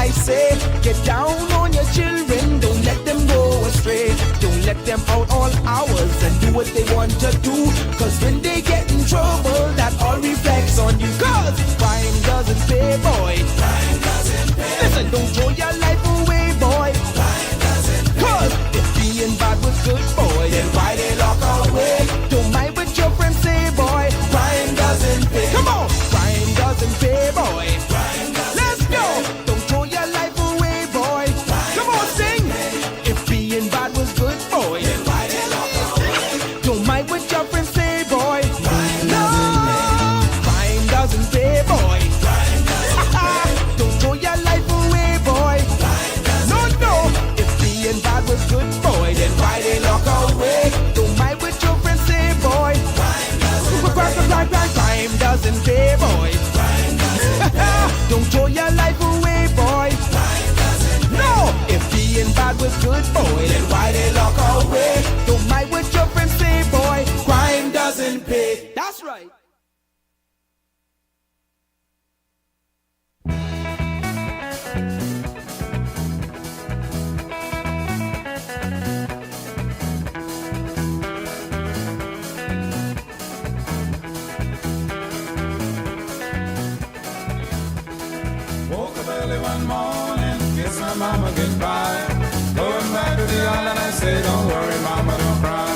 I say, get down on your children, don't let them go astray. Don't let them out all hours and do what they want to do. Cause when they get in trouble, that all reflects on you. Cause crime doesn't pay, boy. Crime doesn't pay. Listen, don't throw your life away, boy. Crime doesn't pay. Cause if being bad was good, boy, then why they lock away? Don't mind what your friends say, boy. Crime doesn't pay. Come on, crime doesn't pay, boy. Crime doesn't Let's go. Pay. Don't throw your life away, boy. Crime Come on, sing. Pay. If being bad was good, boy, then why they lock away? Don't mind what your friends say, boy. Crime crime doesn't pay, boy. Crime doesn't pay. Don't throw your life away, boy. Crime doesn't no. If being bad was good, boy, then why they lock away? Don't mind what your friends say, boy. Crime doesn't pay. Crime doesn't pay, boy. Crime doesn't pay. Don't throw your life away, boy. Crime doesn't pay. No. If being bad was good, boy, then why they lock away? Don't mind what your friends say, boy. Crime doesn't pay. That's right. Woke up early one morning, kiss my mama goodbye. Going back to the island, I say, don't worry, mama, don't cry.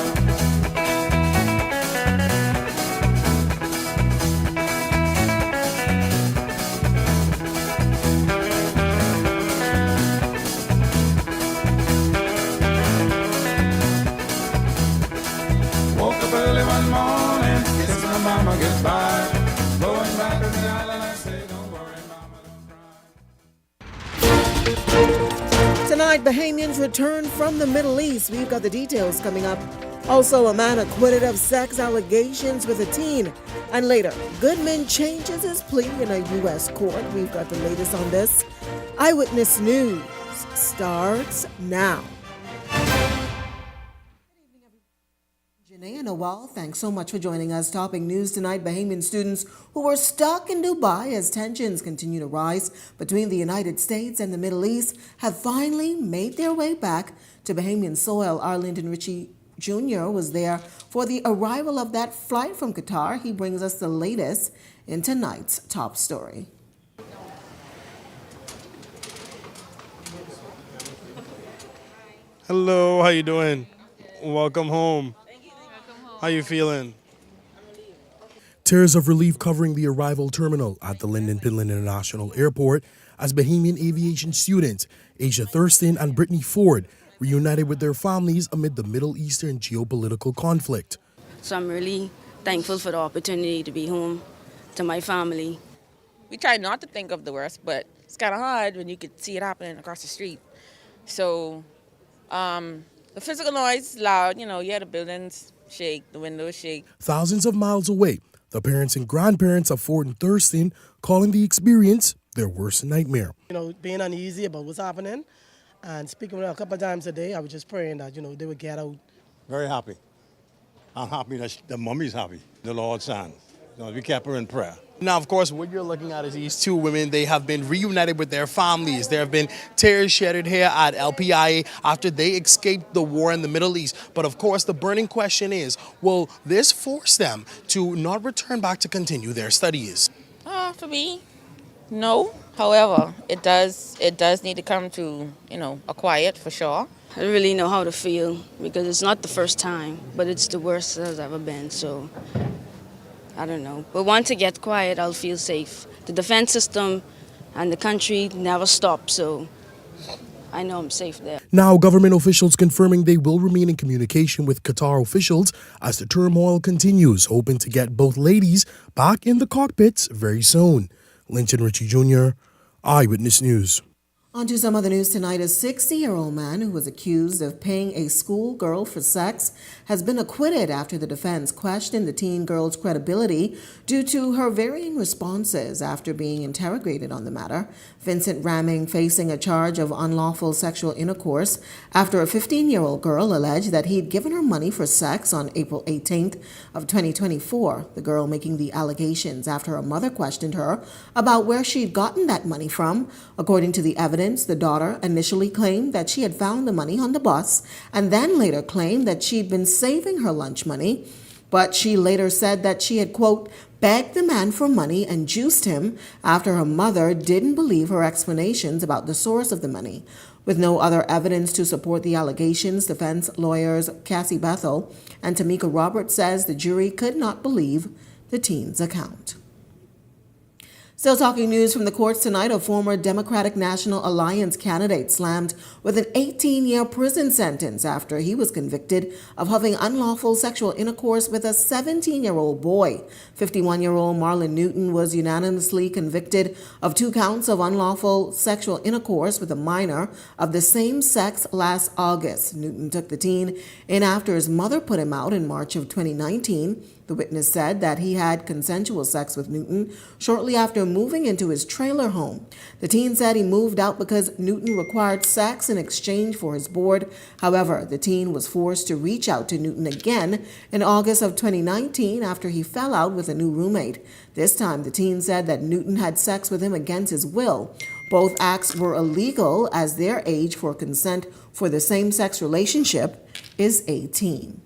Woke up early one morning, kiss my mama goodbye. Going back to the island, I say, don't worry, mama, don't cry. Tonight, Bahamians return from the Middle East. We've got the details coming up. Also, a man acquitted of sex allegations with a teen. And later, Goodman changes his plea in a U.S. court. We've got the latest on this. Eyewitness News starts now. Janae and Awal, thanks so much for joining us. Topping news tonight, Bahamian students who were stuck in Dubai as tensions continue to rise between the United States and the Middle East have finally made their way back to Bahamian soil. Arlington Ritchie Jr. was there for the arrival of that flight from Qatar. He brings us the latest in tonight's top story. Hello, how you doing? Welcome home. How you feeling? Tears of relief covering the arrival terminal at the Lynden Pinland International Airport as Bahamian aviation students Asia Thurston and Brittany Ford reunited with their families amid the Middle Eastern geopolitical conflict. So I'm really thankful for the opportunity to be home to my family. We try not to think of the worst, but it's kind of hard when you could see it happening across the street. So the physical noise is loud, you hear the buildings shake, the windows shake. Thousands of miles away, the parents and grandparents of Ford and Thurston calling the experience their worst nightmare. Being uneasy about what's happening and speaking with them a couple of times a day, I was just praying that, they would get out. Very happy. I'm happy that the mummy's happy, the Lord's son. We kept her in prayer. Now, of course, what you're looking at is these two women. They have been reunited with their families. There have been tears shed here at LPIA after they escaped the war in the Middle East. But of course, the burning question is, will this force them to not return back to continue their studies? For me, no. However, it does need to come to, a quiet for sure. I don't really know how to feel because it's not the first time, but it's the worst that has ever been. So I don't know. But once it gets quiet, I'll feel safe. The defense system and the country never stop, so I know I'm safe there. Now, government officials confirming they will remain in communication with Qatar officials as the turmoil continues, hoping to get both ladies back in the cockpits very soon. Lynton Ritchie Jr., Eyewitness News. On to some other news tonight. A 60-year-old man who was accused of paying a schoolgirl for sex has been acquitted after the defense questioned the teen girl's credibility due to her varying responses after being interrogated on the matter. Vincent Ramming facing a charge of unlawful sexual intercourse after a 15-year-old girl alleged that he'd given her money for sex on April 18th of 2024. The girl making the allegations after her mother questioned her about where she'd gotten that money from. According to the evidence, evidence, the daughter initially claimed that she had found the money on the bus and then later claimed that she'd been saving her lunch money. But she later said that she had, quote, begged the man for money and juiced him after her mother didn't believe her explanations about the source of the money. With no other evidence to support the allegations, defense lawyers Cassie Bethel and Tamika Roberts says the jury could not believe the teen's account. Still talking news from the courts tonight, a former Democratic National Alliance candidate slammed with an 18-year prison sentence after he was convicted of having unlawful sexual intercourse with a 17-year-old boy. 51-year-old Marlon Newton was unanimously convicted of 2 counts of unlawful sexual intercourse with a minor of the same sex last August. Newton took the teen in after his mother put him out in March of 2019. The witness said that he had consensual sex with Newton shortly after moving into his trailer home. The teen said he moved out because Newton required sex in exchange for his board. However, the teen was forced to reach out to Newton again in August of 2019 after he fell out with a new roommate. This time, the teen said that Newton had sex with him against his will. Both acts were illegal as their age for consent for the same-sex relationship is 18.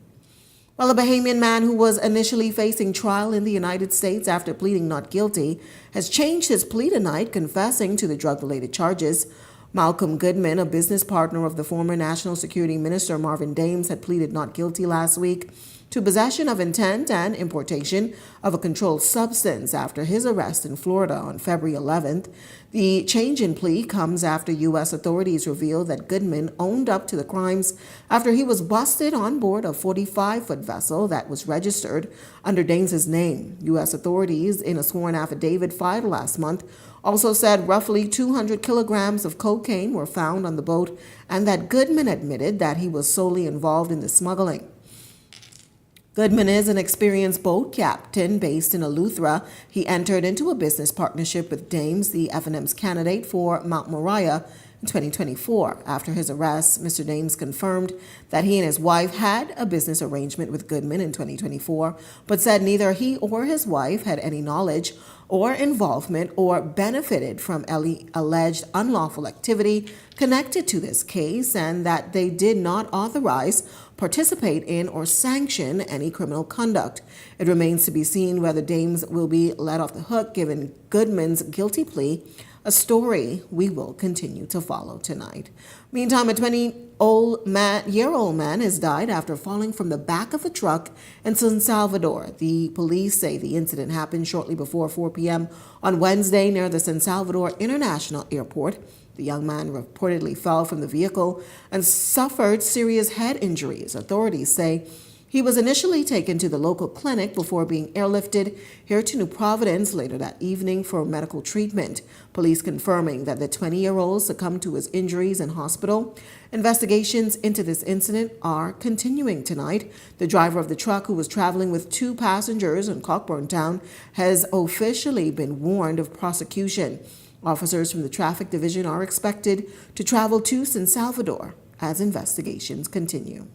Well, a Bahamian man who was initially facing trial in the United States after pleading not guilty has changed his plea tonight, confessing to the drug-related charges. Malcolm Goodman, a business partner of the former National Security Minister Marvin Dames, had pleaded not guilty last week to possession of intent and importation of a controlled substance after his arrest in Florida on February 11th. The change in plea comes after U.S. authorities revealed that Goodman owned up to the crimes after he was busted on board a 45-foot vessel that was registered under Dames' name. U.S. authorities, in a sworn affidavit filed last month, also said roughly 200 kilograms of cocaine were found on the boat and that Goodman admitted that he was solely involved in the smuggling. Goodman is an experienced boat captain based in Eleuthera. He entered into a business partnership with Dames, the F&M's candidate for Mount Moriah, in 2024. After his arrest, Mr. Dames confirmed that he and his wife had a business arrangement with Goodman in 2024, but said neither he or his wife had any knowledge or involvement or benefited from alleged unlawful activity connected to this case, and that they did not authorize, participate in, or sanction any criminal conduct. It remains to be seen whether Dames will be let off the hook given Goodman's guilty plea, a story we will continue to follow tonight. Meantime, a 20-year-old man has died after falling from the back of a truck in San Salvador. The police say the incident happened shortly before 4 p.m. on Wednesday near the San Salvador International Airport. The young man reportedly fell from the vehicle and suffered serious head injuries. Authorities say he was initially taken to the local clinic before being airlifted here to New Providence later that evening for medical treatment. Police confirming that the 20-year-old succumbed to his injuries in hospital. Investigations into this incident are continuing tonight. The driver of the truck, who was traveling with 2 passengers in Cockburn Town, has officially been warned of prosecution. Officers from the traffic division are expected to travel to San Salvador as investigations continue.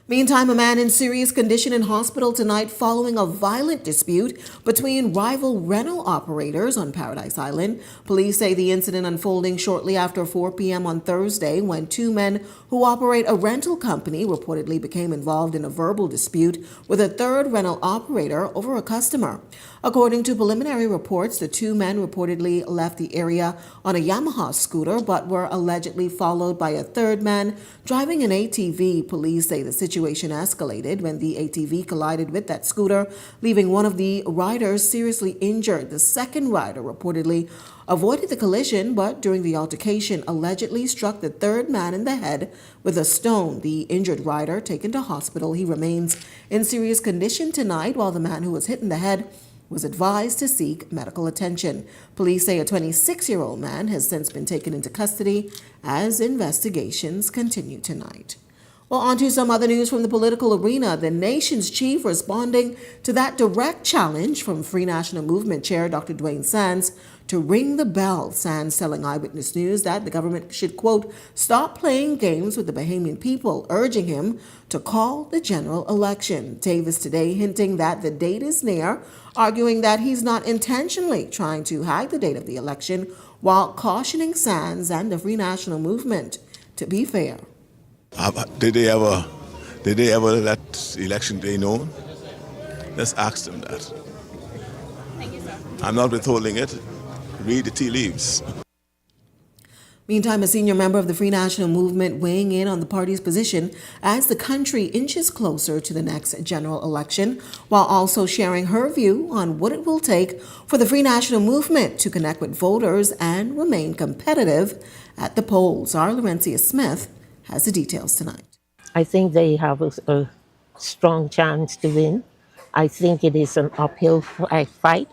Meantime, a man in serious condition in hospital tonight following a violent dispute between rival rental operators on Paradise Island. Police say the incident unfolding shortly after 4 p.m. on Thursday when 2 men who operate a rental company reportedly became involved in a verbal dispute with a third rental operator over a customer. According to preliminary reports, the 2 men reportedly left the area on a Yamaha scooter but were allegedly followed by a third man driving an ATV. Police say the situation escalated when the ATV collided with that scooter, leaving one of the riders seriously injured. The second rider reportedly avoided the collision, but during the altercation allegedly struck the third man in the head with a stone. The injured rider taken to hospital. He remains in serious condition tonight, while the man who was hit in the head was advised to seek medical attention. Police say a 26-year-old man has since been taken into custody as investigations continue tonight. Well, on to some other news from the political arena. The nation's chief responding to that direct challenge from Free National Movement Chair Dr. Dwayne Sands to ring the bell, Sands telling Eyewitness News that the government should, quote, stop playing games with the Bahamian people, urging him to call the general election. Davis today hinting that the date is near, arguing that he's not intentionally trying to hide the date of the election, while cautioning Sands and the Free National Movement to be fair. Did they ever let election day known? Let's ask them that. Thank you, sir. I'm not withholding it. Read the tea leaves. Meantime, a senior member of the Free National Movement weighing in on the party's position as the country inches closer to the next general election, while also sharing her view on what it will take for the Free National Movement to connect with voters and remain competitive at the polls. Our Laurencia Smith has the details tonight. I think they have a strong chance to win. I think it is an uphill fight.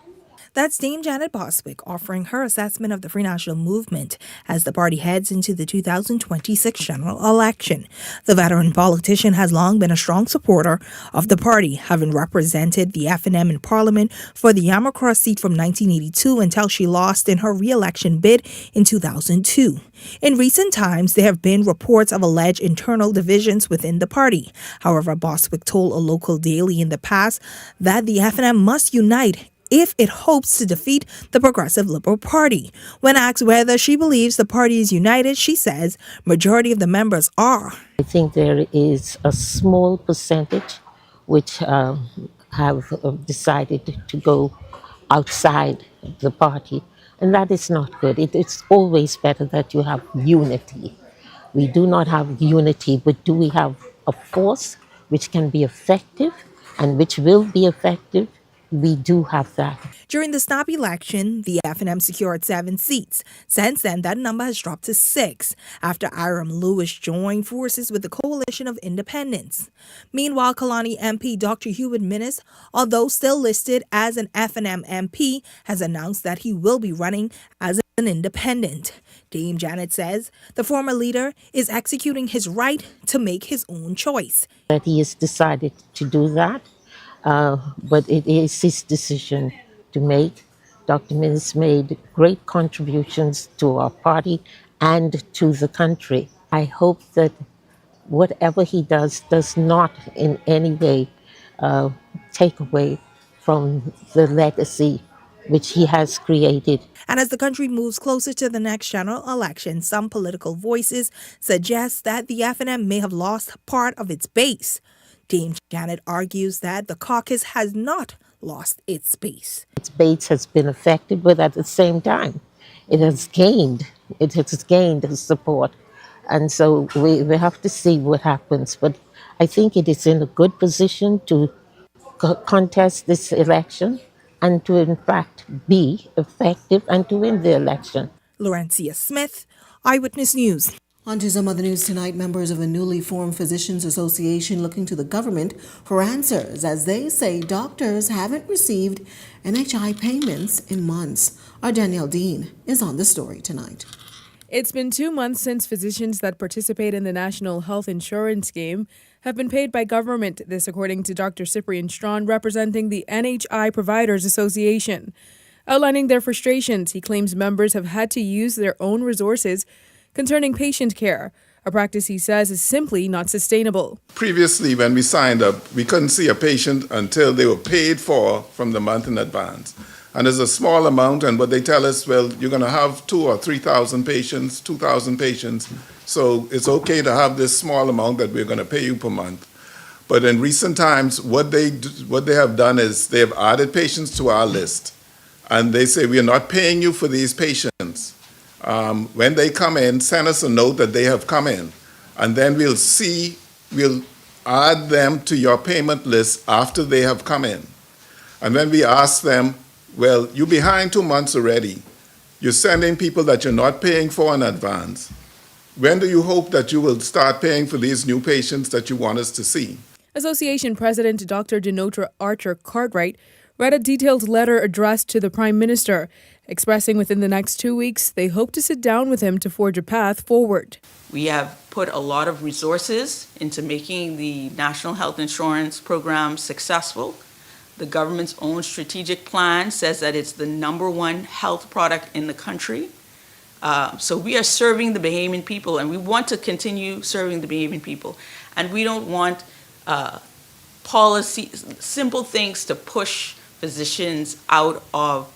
That's Dame Janet Boswick offering her assessment of the Free National Movement as the party heads into the 2026 general election. The veteran politician has long been a strong supporter of the party, having represented the FNM in Parliament for the Yamacross seat from 1982 until she lost in her re-election bid in 2002. In recent times, there have been reports of alleged internal divisions within the party. However, Boswick told a local daily in the past that the FNM must unite if it hopes to defeat the Progressive Liberal Party. When asked whether she believes the party is united, she says majority of the members are. I think there is a small percentage which have decided to go outside the party, and that is not good. It's always better that you have unity. We do not have unity, but do we have a force which can be effective and which will be effective? We do have that. During the snap election, the FNM secured 7 seats. Since then, that number has dropped to 6 after Iram Lewis joined forces with the Coalition of Independents. Meanwhile, Kalani MP Dr. Hubert Minnis, although still listed as an FNM MP, has announced that he will be running as an independent. Dame Janet says the former leader is executing his right to make his own choice. That he has decided to do that. But it is his decision to make. Dr. Minnis made great contributions to our party and to the country. I hope that whatever he does not in any way take away from the legacy which he has created. And as the country moves closer to the next general election, some political voices suggest that the FNM may have lost part of its base. Dame Janet argues that the caucus has not lost its base. Its base has been affected, but at the same time, it has gained support. And so we have to see what happens. But I think it is in a good position to contest this election and to, in fact, be effective and to win the election. Laurencia Smith, Eyewitness News. On to some other news tonight. Members of a newly formed Physicians Association looking to the government for answers as they say doctors haven't received NHI payments in months. Our Danielle Dean is on the story tonight. It's been 2 months since physicians that participate in the National Health Insurance Scheme have been paid by government, this according to Dr. Cyprian Strawn, representing the NHI Providers Association. Outlining their frustrations, he claims members have had to use their own resources concerning patient care, a practice he says is simply not sustainable. Previously, when we signed up, we couldn't see a patient until they were paid for from the month in advance. And it's a small amount, and what they tell us, well, you're going to have 2,000 or 3,000 patients, 2,000 patients, so it's okay to have this small amount that we're going to pay you per month. But in recent times, what they have done is they have added patients to our list, and they say, we are not paying you for these patients. When they come in, send us a note that they have come in, and then we'll add them to your payment list after they have come in. And when we ask them, well, you're behind 2 months already. You're sending people that you're not paying for in advance. When do you hope that you will start paying for these new patients that you want us to see? Association President Dr. Denotra Archer Cartwright read a detailed letter addressed to the Prime Minister, expressing within the next 2 weeks they hope to sit down with him to forge a path forward. We have put a lot of resources into making the National Health Insurance Program successful. The government's own strategic plan says that it's the #1 health product in the country. So we are serving the Bahamian people, and we want to continue serving the Bahamian people. And we don't want policy, simple things to push physicians out of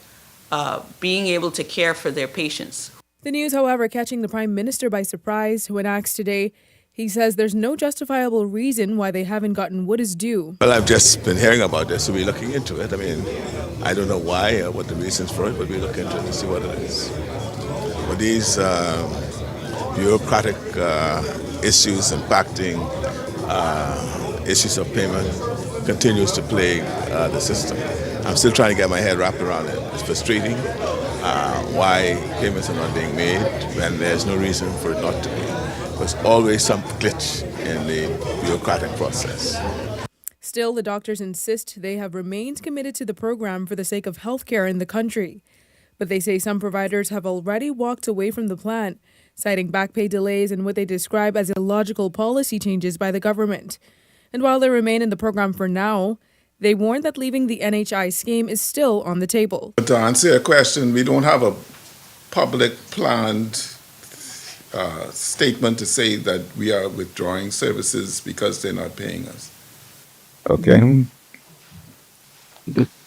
being able to care for their patients. The news, however, catching the Prime Minister by surprise when asked today. He says there's no justifiable reason why they haven't gotten what is due. Well, I've just been hearing about this, so we're looking into it. I mean, I don't know why or what the reasons for it, but we look into it and see what it is. But these bureaucratic issues impacting issues of payment continues to plague the system. I'm still trying to get my head wrapped around it. It's frustrating why payments are not being made when there's no reason for it not to be. There's always some glitch in the bureaucratic process. Still, the doctors insist they have remained committed to the program for the sake of healthcare in the country. But they say some providers have already walked away from the plan, citing back pay delays and what they describe as illogical policy changes by the government. And while they remain in the program for now, they warn that leaving the NHI scheme is still on the table. But to answer your question, we don't have a public planned statement to say that we are withdrawing services because they're not paying us. Okay.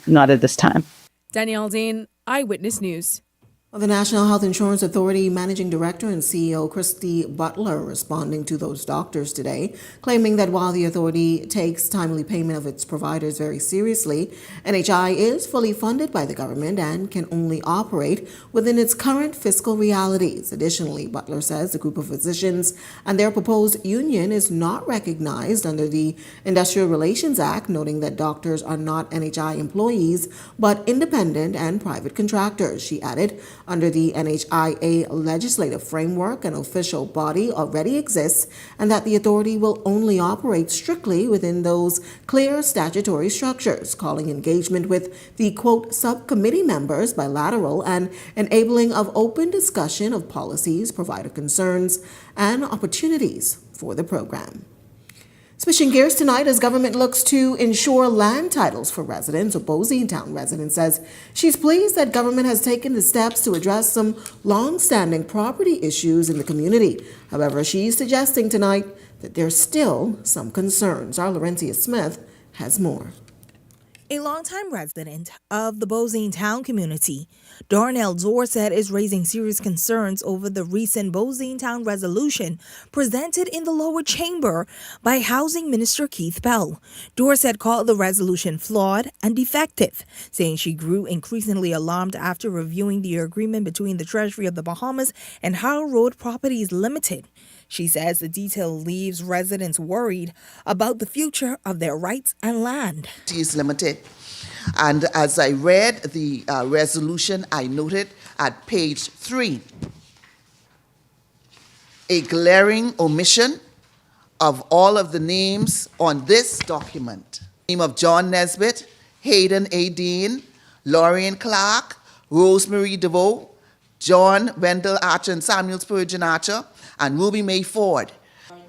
Not at this time. Danielle Dean, Eyewitness News. Well, the National Health Insurance Authority Managing Director and CEO Christy Butler responding to those doctors today, claiming that while the authority takes timely payment of its providers very seriously, NHI is fully funded by the government and can only operate within its current fiscal realities. Additionally, Butler says the group of physicians and their proposed union is not recognized under the Industrial Relations Act, noting that doctors are not NHI employees but independent and private contractors. She added, under the NHIA legislative framework, an official body already exists, and that the authority will only operate strictly within those clear statutory structures, calling engagement with the, quote, subcommittee members bilateral and enabling of open discussion of policies, provider concerns, and opportunities for the program. Switching gears tonight as government looks to ensure land titles for residents. A Boseytown resident says she's pleased that government has taken the steps to address some long-standing property issues in the community. However, she's suggesting tonight that there's still some concerns. Our Laurentia Smith has more. A longtime resident of the Boseytown community, Darnell Dorset, is raising serious concerns over the recent Boseytown resolution presented in the lower chamber by Housing Minister Keith Bell. Dorset called the resolution flawed and defective, saying she grew increasingly alarmed after reviewing the agreement between the Treasury of the Bahamas and Harold Road Properties Limited. She says the detail leaves residents worried about the future of their rights and land. Is limited. And as I read the resolution, I noted at page 3 a glaring omission of all of the names on this document. Name of John Nesbitt, Hayden A. Dean, Lorraine Clark, Rosemary DeVoe, John Wendell Archer and Samuel Spurgeon Archer, and Ruby May Ford.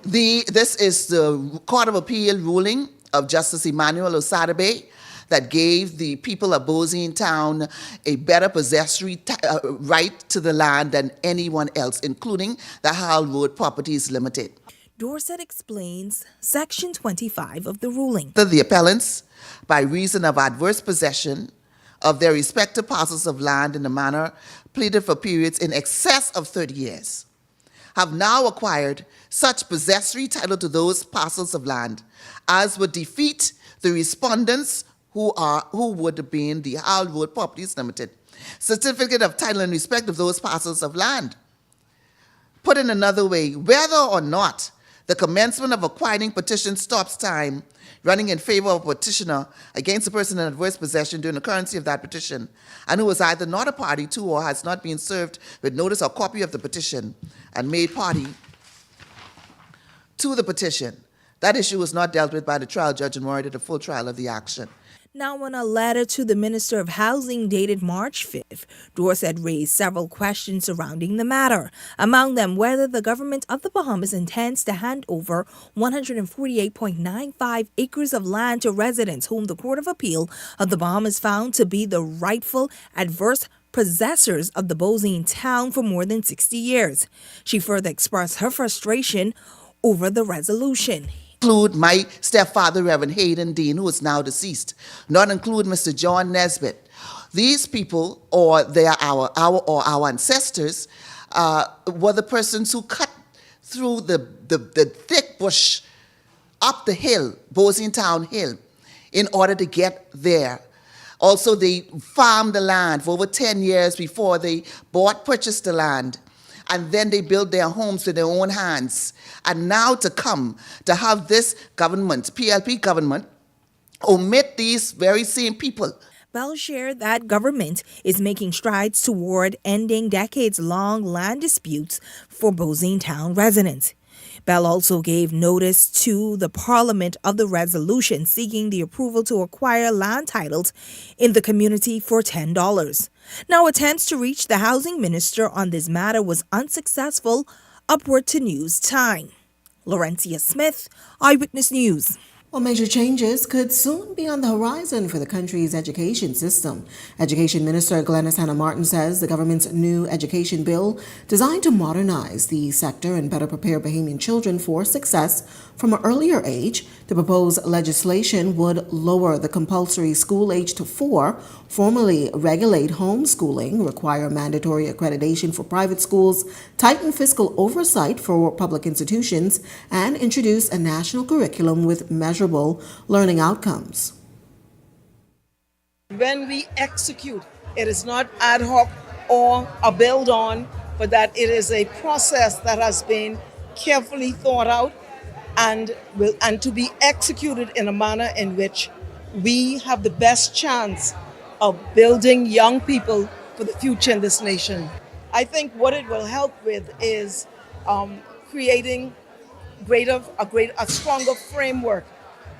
This is the Court of Appeal ruling of Justice Emmanuel Osadabe that gave the people of Boseytown a better possessory right to the land than anyone else, including the Harold Road Properties Limited. Dorset explains Section 25 of the ruling. The appellants, by reason of adverse possession of their respective parcels of land in a manner pleaded for periods in excess of 30 years, have now acquired such possessory title to those parcels of land as would defeat the respondents who would have been the Harold Road Properties Limited certificate of title in respect of those parcels of land. Put in another way, whether or not the commencement of acquiring petition stops time running in favor of a petitioner against a person in adverse possession during the currency of that petition, and who is either not a party to or has not been served with notice or copy of the petition and made party to the petition. That issue was not dealt with by the trial judge and warranted a full trial of the action. Now, in a letter to the Minister of Housing dated March 5th, Dorset raised several questions surrounding the matter, among them whether the government of the Bahamas intends to hand over 148.95 acres of land to residents whom the Court of Appeal of the Bahamas found to be the rightful adverse possessors of the Bosine town for more than 60 years. She further expressed her frustration over the resolution. Include my stepfather, Reverend Hayden Dean, who is now deceased. Not include Mr. John Nesbitt. These people, or they are our ancestors, were the persons who cut through the thick bush up the hill, Bosine Town Hill, in order to get there. Also, they farmed the land for over 10 years before they purchased the land. And then they built their homes with their own hands. And now to have this government, PLP government, omit these very same people. Bell shared that government is making strides toward ending decades-long land disputes for Bosine Town residents. Bell also gave notice to the Parliament of the resolution seeking the approval to acquire land titles in the community for $10. Now, attempts to reach the housing minister on this matter was unsuccessful. Upward to News Time. Laurentia Smith, Eyewitness News. Well, major changes could soon be on the horizon for the country's education system. Education Minister Glenys Hannah Martin says the government's new education bill, designed to modernize the sector and better prepare Bahamian children for success from an earlier age. The proposed legislation would lower the compulsory school age to 4, formally regulate homeschooling, require mandatory accreditation for private schools, tighten fiscal oversight for public institutions, and introduce a national curriculum with measurable learning outcomes. When we execute, it is not ad hoc or a build on, but that it is a process that has been carefully thought out and to be executed in a manner in which we have the best chance of building young people for the future in this nation. I think what it will help with is creating a stronger framework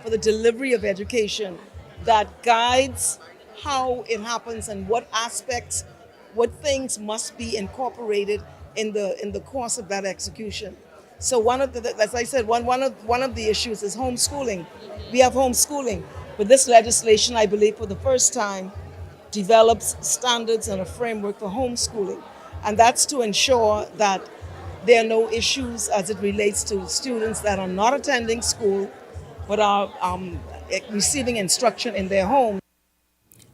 for the delivery of education that guides how it happens and what aspects, what things must be incorporated in the course of that execution. So one of the, as I said, one of the issues is homeschooling. We have homeschooling, but this legislation, I believe, for the first time, develops standards and a framework for homeschooling, and that's to ensure that there are no issues as it relates to students that are not attending school but are receiving instruction in their home.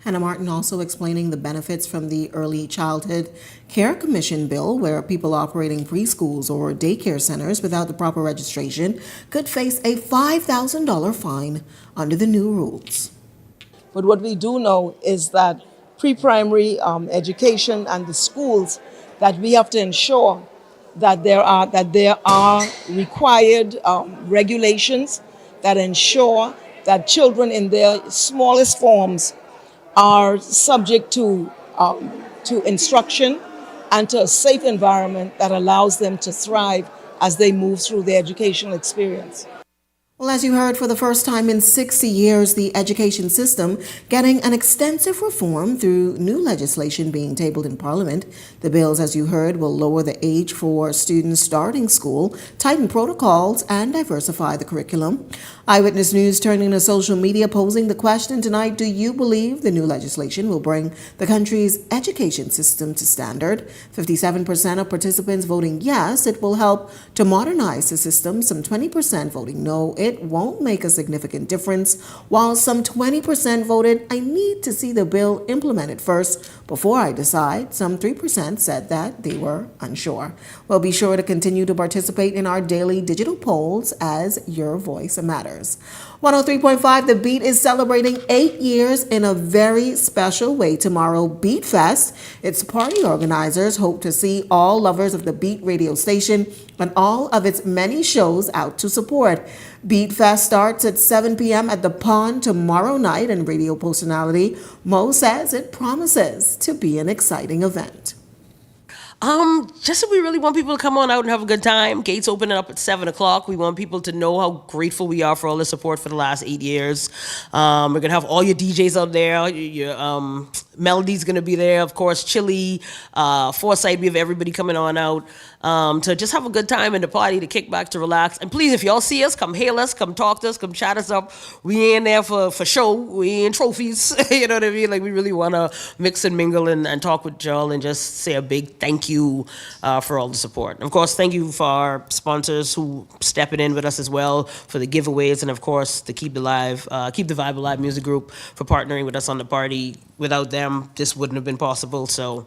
Hannah Martin also explaining the benefits from the Early Childhood Care Commission bill, where people operating preschools or daycare centers without the proper registration could face a $5,000 fine under the new rules. But what we do know is that pre-primary education and the schools, that we have to ensure that there are required regulations that ensure that children in their smallest forms are subject to instruction and to a safe environment that allows them to thrive as they move through their educational experience. Well, as you heard, for the first time in 60 years, the education system getting an extensive reform through new legislation being tabled in Parliament. The bills, as you heard, will lower the age for students starting school, tighten protocols, and diversify the curriculum. Eyewitness News turning to social media, posing the question tonight: do you believe the new legislation will bring the country's education system to standard? 57% of participants voting yes, it will help to modernize the system. Some 20% voting no, it won't make a significant difference, while some 20% voted, I need to see the bill implemented first before I decide. Some 3% said that they were unsure. Well, be sure to continue to participate in our daily digital polls, as your voice matters. 103.5 The Beat is celebrating 8 years in a very special way tomorrow. Beat Fest. Its party organizers hope to see all lovers of the Beat radio station and all of its many shows out to support. Beat Fest starts at 7 p.m. at the Pond tomorrow night, and radio personality Mo says it promises to be an exciting event. Just we really want people to come on out and have a good time. Gates opening up at 7 o'clock. We want people to know how grateful we are for all the support for the last 8 years. We're going to have all your DJs out there. Your Melody's going to be there. Of course, Chili, Foresight, we have everybody coming on out to just have a good time in the party, to kick back, to relax. And please, if y'all see us, come hail us, come talk to us, come chat us up. We ain't there for show. We ain't trophies. You know what I mean? Like, we really want to mix and mingle and talk with y'all and just say a big thank you for all the support. And of course, thank you for our sponsors who stepping in with us as well for the giveaways, and of course the Keep the Vibe Alive Music Group for partnering with us on the party. Without them, this wouldn't have been possible. So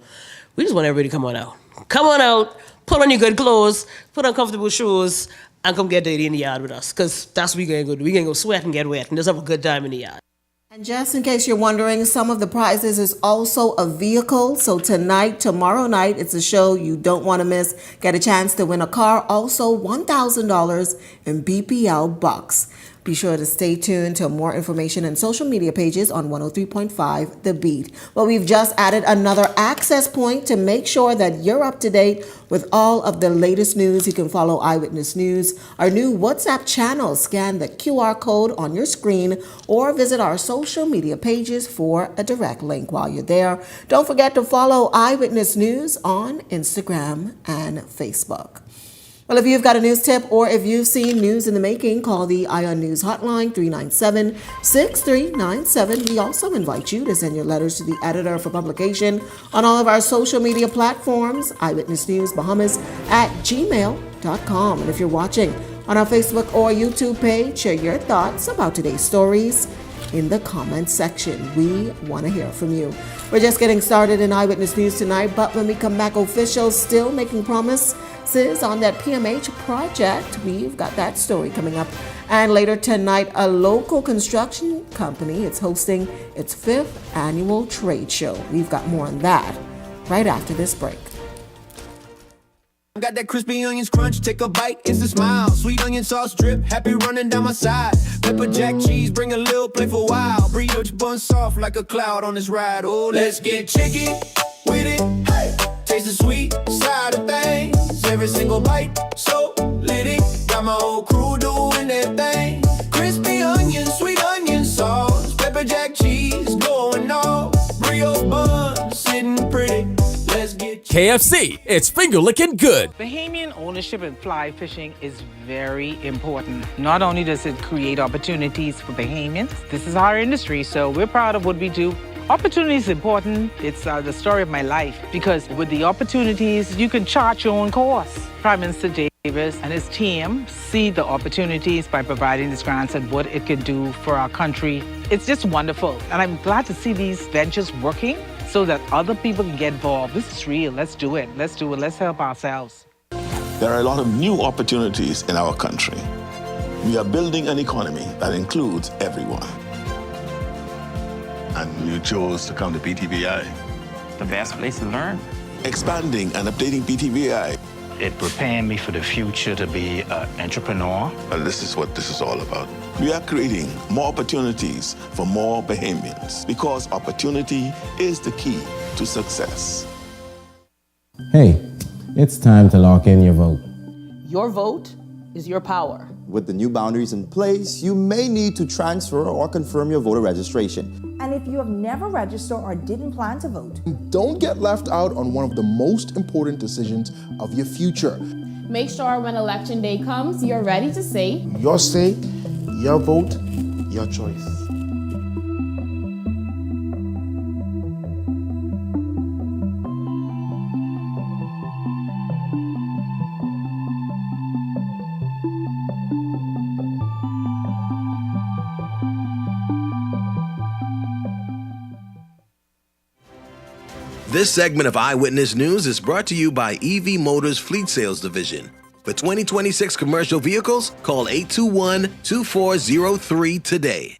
we just want everybody to come on out. Come on out, put on your good clothes, put on comfortable shoes, and come get dirty in the yard with us, because that's what we're going to go do. We're going to go sweat and get wet and just have a good time in the yard. And just in case you're wondering, some of the prizes is also a vehicle. So tomorrow night, it's a show you don't want to miss. Get a chance to win a car. Also, $1,000 in BPL bucks. Be sure to stay tuned to more information and social media pages on 103.5 The Beat. Well, we've just added another access point to make sure that you're up to date with all of the latest news. You can follow Eyewitness News, our new WhatsApp channel. Scan the QR code on your screen or visit our social media pages for a direct link. While you're there, don't forget to follow Eyewitness News on Instagram and Facebook. Well, if you've got a news tip or if you've seen news in the making, call the Ion News hotline, 397-6397. We also invite you to send your letters to the editor for publication on all of our social media platforms, Eyewitness News Bahamas @gmail.com. And if you're watching on our Facebook or YouTube page, share your thoughts about today's stories in the comments section. We want to hear from you. We're just getting started in Eyewitness News tonight, but when we come back, officials still making promises on that PMH project. We've got that story coming up. And later tonight, a local construction company is hosting its 5th annual trade show. We've got more on that right after this break. Got that crispy onions crunch, take a bite, it's a smile. Sweet onion sauce drip, happy running down my side. Pepper jack cheese, bring a little playful wild. Burrito bun soft like a cloud on this ride. Oh, let's get chicky with it. Hey, taste the sweet side of things. Every single bite, so litty. Got my whole crew doing their thing. Crispy onions, sweet onion sauce. Pepper jack cheese, going off. Brioche bun, sitting pretty. KFC, it's finger licking good. Bahamian ownership in fly fishing is very important. Not only does it create opportunities for Bahamians, this is our industry, so we're proud of what we do. Opportunity is important. It's the story of my life, because with the opportunities, you can chart your own course. Prime Minister Davis and his team see the opportunities by providing these grants and what it can do for our country. It's just wonderful, and I'm glad to see these ventures working so that other people can get involved. This is real. Let's do it. Let's do it. Let's help ourselves. There are a lot of new opportunities in our country. We are building an economy that includes everyone. And you chose to come to BTVI. The best place to learn. Expanding and updating BTVI. It prepared me for the future to be an entrepreneur. Well, this is what this is all about. We are creating more opportunities for more Bahamians, because opportunity is the key to success. Hey, it's time to lock in your vote. Your vote is your power. With the new boundaries in place, you may need to transfer or confirm your voter registration. And if you have never registered or didn't plan to vote, don't get left out on one of the most important decisions of your future. Make sure when election day comes, you're ready to say, your say, your vote, your choice. This segment of Eyewitness News is brought to you by EV Motors Fleet Sales Division. For 2026 commercial vehicles, call 821-2403 today.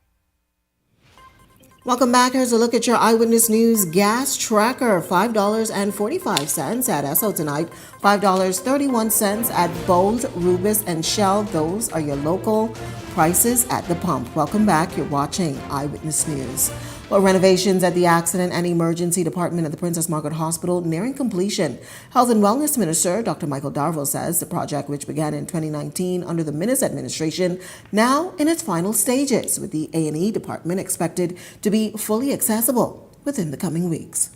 Welcome back. Here's a look at your Eyewitness News gas tracker. $5.45 at Esso tonight. $5.31 at Bowles, Rubis, and Shell. Those are your local prices at the pump. Welcome back. You're watching Eyewitness News. Well, renovations at the Accident and Emergency Department at the Princess Margaret Hospital nearing completion. Health and Wellness Minister Dr. Michael Darville says the project, which began in 2019 under the Minnis administration, now in its final stages, with the A&E department expected to be fully accessible within the coming weeks.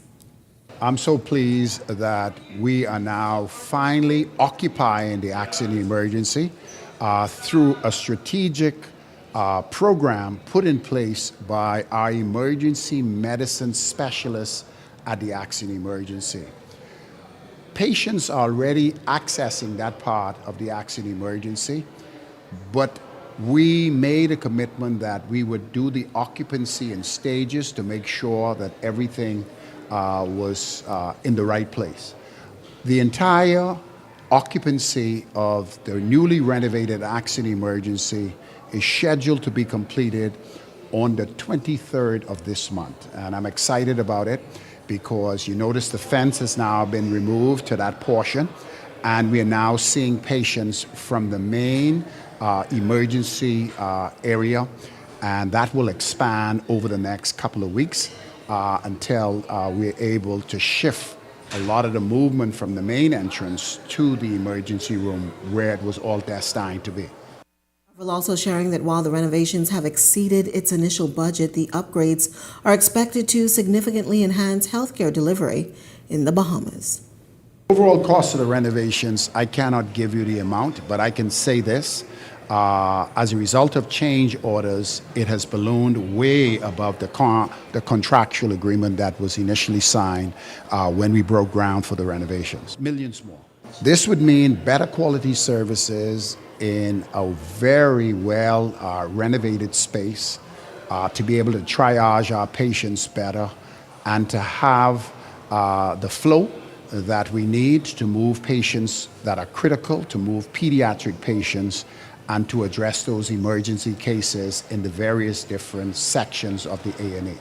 I'm so pleased that we are now finally occupying the accident emergency through a strategic program put in place by our emergency medicine specialists at the accident emergency. Patients are already accessing that part of the accident emergency, but we made a commitment that we would do the occupancy in stages to make sure that everything was in the right place. The entire occupancy of the newly renovated accident emergency is scheduled to be completed on the 23rd of this month. And I'm excited about it because you notice the fence has now been removed to that portion, and we are now seeing patients from the main emergency area, and that will expand over the next couple of weeks until we're able to shift a lot of the movement from the main entrance to the emergency room where it was all destined to be. Also sharing that while the renovations have exceeded its initial budget, the upgrades are expected to significantly enhance healthcare delivery in the Bahamas. Overall cost of the renovations, I cannot give you the amount, but I can say this. As a result of change orders, it has ballooned way above the contractual agreement that was initially signed when we broke ground for the renovations. Millions more. This would mean better quality services in a very well renovated space, to be able to triage our patients better and to have the flow that we need to move patients that are critical, to move pediatric patients, and to address those emergency cases in the various different sections of the A&E.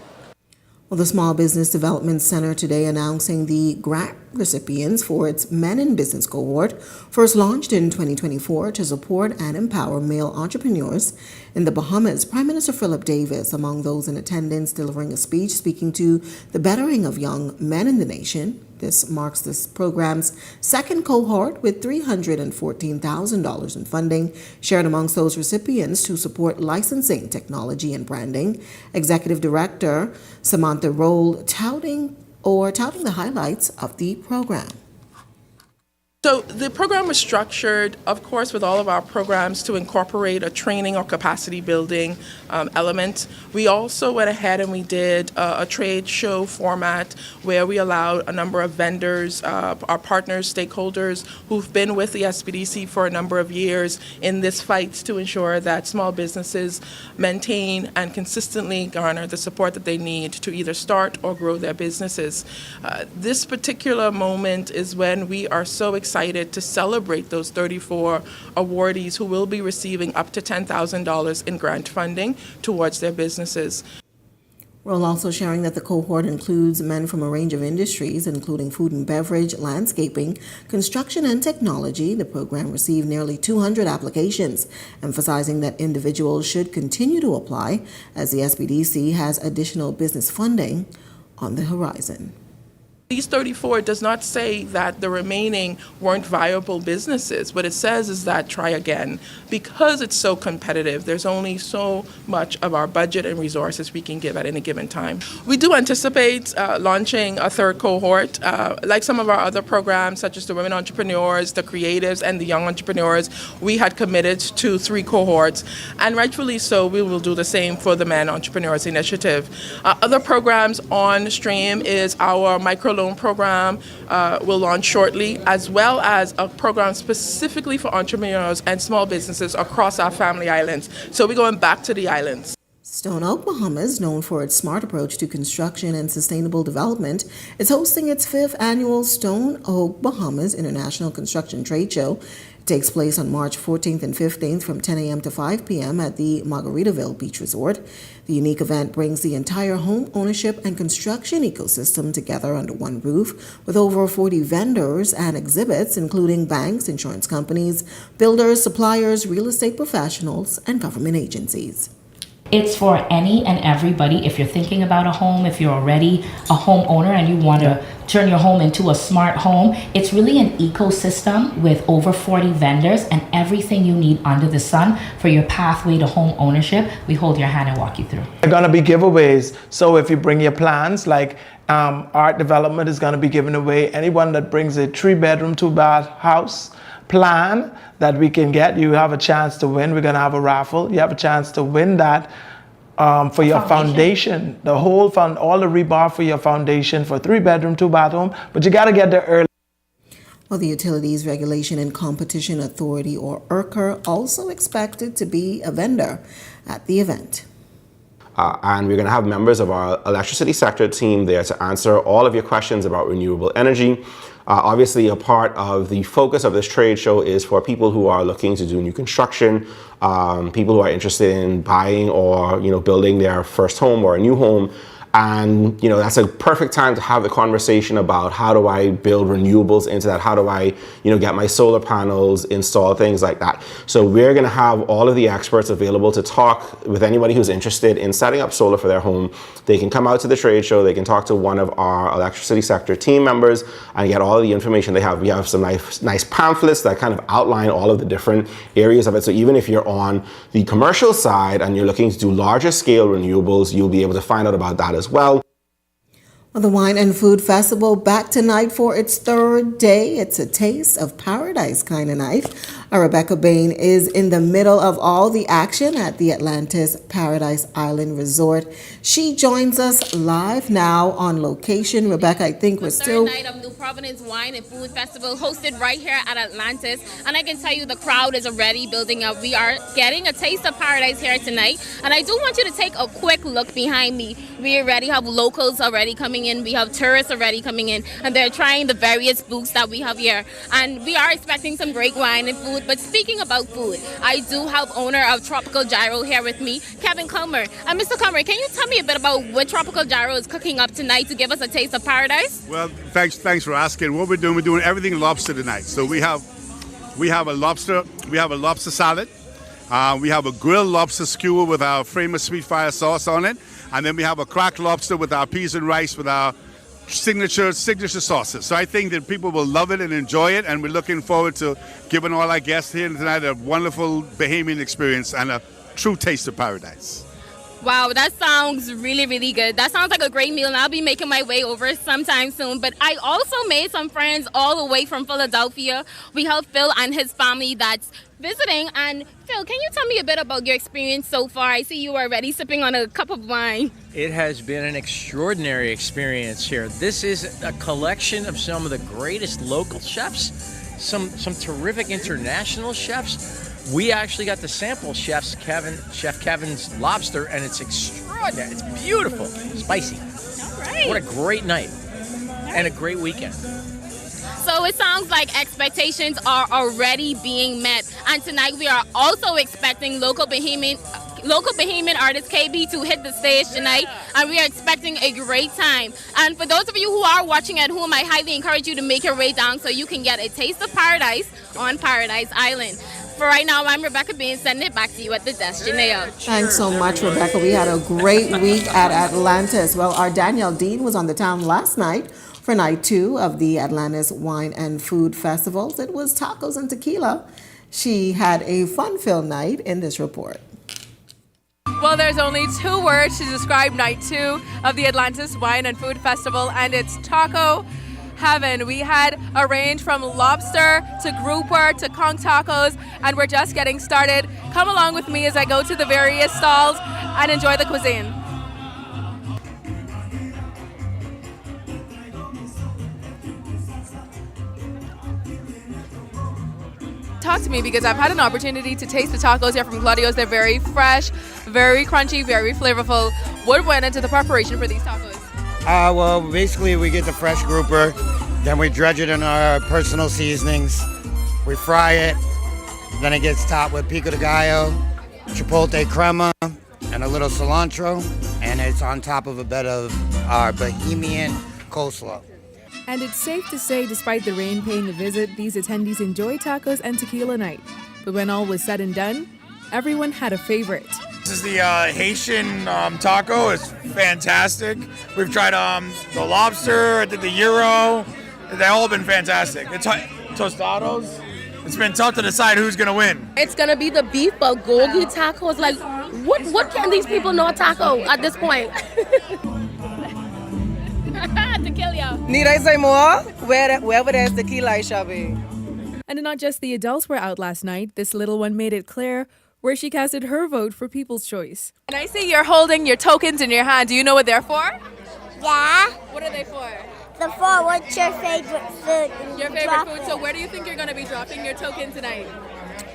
Well, the Small Business Development Center today announcing the grant recipients for its Men in Business cohort, first launched in 2024 to support and empower male entrepreneurs in the Bahamas. Prime Minister Philip Davis, among those in attendance, delivering a speech speaking to the bettering of young men in the nation. This marks this program's second cohort with $314,000 in funding shared amongst those recipients to support licensing, technology, and branding. Executive Director Samantha Roll touting the highlights of the program. So the program was structured, of course, with all of our programs to incorporate a training or capacity building element. We also went ahead and we did a trade show format where we allowed a number of vendors, our partners, stakeholders who've been with the SBDC for a number of years in this fight to ensure that small businesses maintain and consistently garner the support that they need to either start or grow their businesses. This particular moment is when we are so excited to celebrate those 34 awardees who will be receiving up to $10,000 in grant funding towards their businesses. We're also sharing that the cohort includes men from a range of industries, including food and beverage, landscaping, construction, and technology. The program received nearly 200 applications, emphasizing that individuals should continue to apply as the SBDC has additional business funding on the horizon. These 34 does not say that the remaining weren't viable businesses. What it says is that try again. Because it's so competitive, there's only so much of our budget and resources we can give at any given time. We do anticipate launching a third cohort. Like some of our other programs, such as the women entrepreneurs, the creatives, and the young entrepreneurs, we had committed to 3 cohorts. And rightfully so, we will do the same for the Men Entrepreneurs Initiative. Other programs on stream is our microloan program will launch shortly, as well as a program specifically for entrepreneurs and small businesses across our family islands. So we're going back to the islands. Stone Oak, Bahamas, known for its smart approach to construction and sustainable development, is hosting its 5th annual Stone Oak, Bahamas International Construction Trade Show. It takes place on March 14th and 15th from 10 a.m. to 5 p.m. at the Margaritaville Beach Resort. The unique event brings the entire home ownership and construction ecosystem together under one roof with over 40 vendors and exhibits, including banks, insurance companies, builders, suppliers, real estate professionals, and government agencies. It's for any and everybody. If you're thinking about a home, if you're already a homeowner and you want to turn your home into a smart home, it's really an ecosystem with over 40 vendors and everything you need under the sun for your pathway to home ownership. We hold your hand and walk you through. There are going to be giveaways. So if you bring your plans, like art development is going to be given away. Anyone that brings a 3-bedroom, 2-bath house plan that we can get, you have a chance to win. We're going to have a raffle. You have a chance to win that for your foundation. The whole all the rebar for your foundation for 3-bedroom, 2-bath home. But you got to get there early. Well, the Utilities Regulation and Competition Authority, or IRCA, also expected to be a vendor at the event. And we're going to have members of our electricity sector team there to answer all of your questions about renewable energy. Obviously, a part of the focus of this trade show is for people who are looking to do new construction, people who are interested in buying or building their first home or a new home. And that's a perfect time to have the conversation about how do I build renewables into that? How do I get my solar panels installed, things like that. So we're going to have all of the experts available to talk with anybody who's interested in setting up solar for their home. They can come out to the trade show. They can talk to one of our electricity sector team members and get all of the information they have. We have some nice pamphlets that kind of outline all of the different areas of it. So even if you're on the commercial side and you're looking to do larger scale renewables, you'll be able to find out about that as well. Well, the Wine and Food Festival back tonight for its third day. It's a taste of paradise kind of night. Rebecca Bain is in the middle of all the action at the Atlantis Paradise Island Resort. She joins us live now on location. Rebecca, I think we're still... Third night of New Providence Wine and Food Festival hosted right here at Atlantis. And I can tell you the crowd is already building up. We are getting a taste of paradise here tonight. And I do want you to take a quick look behind me. We already have locals already coming in. We have tourists already coming in. And they're trying the various booths that we have here. And we are expecting some great wine and food. But speaking about food, I do have owner of Tropical Gyro here with me, Kevin Comer. And Mr. Comer, can you tell me a bit about what Tropical Gyro is cooking up tonight to give us a taste of paradise? Well, thanks for asking. What we're doing everything lobster tonight. So we have a lobster salad. We have a grilled lobster skewer with our famous sweet fire sauce on it, and then we have a cracked lobster with our peas and rice with our signature sauces. So I think that people will love it and enjoy it, and we're looking forward to giving all our guests here tonight a wonderful Bahamian experience and a true taste of paradise. Wow, that sounds really, really good. That sounds like a great meal, and I'll be making my way over sometime soon. But I also made some friends all the way from Philadelphia. We have Phil and his family that's visiting. And Phil, can you tell me a bit about your experience so far? I see you are already sipping on a cup of wine. It has been an extraordinary experience here. This is a collection of some of the greatest local chefs, some terrific international chefs. We actually got to sample Chef Kevin's lobster, and it's extraordinary. It's beautiful, spicy. All right. What a great night and a great weekend. So it sounds like expectations are already being met. And tonight we are also expecting local Bahamian artist KB to hit the stage tonight, and we are expecting a great time. And for those of you who are watching at home, I highly encourage you to make your way down so you can get a taste of paradise on Paradise Island. For right now, I'm Rebecca Bain, sending it back to you at the desk. Janelle. Thanks so much, Rebecca. We had a great week at Atlantis. Well, our Danielle Dean was on the town last night for night 2 of the Atlantis Wine and Food Festivals. It was tacos and tequila. She had a fun-filled night in this report. Well, there's only 2 words to describe night 2 of the Atlantis Wine and Food Festival, and it's taco heaven. We had a range from lobster to grouper to conch tacos, and we're just getting started. Come along with me as I go to the various stalls and enjoy the cuisine. Talk to me, because I've had an opportunity to taste the tacos here from Claudio's. They're very fresh, very crunchy, very flavorful. What went into the preparation for these tacos? Well, basically we get the fresh grouper, then we dredge it in our personal seasonings. We fry it, Then it gets topped with pico de gallo, chipotle crema, and a little cilantro. And it's on top of a bed of our Bohemian coleslaw. And it's safe to say, despite the rain paying a visit, these attendees enjoyed tacos and tequila night. But when all was said and done, everyone had a favorite. This is the Haitian taco. It's fantastic. We've tried the lobster, I did the gyro. They've all been fantastic. It's tostados. It's been tough to decide who's gonna win. It's gonna be the beef bulgogi tacos. Like, what can these people know taco at this point? Tequila. Need I say more? Wherever there's tequila, I shall be. And not just the adults were out last night. This little one made it clear where she casted her vote for People's Choice. And I see you're holding your tokens in your hand. Do you know what they're for? Yeah. What are they for? What's your favorite food? Your favorite food. So where do you think you're going to be dropping your token tonight?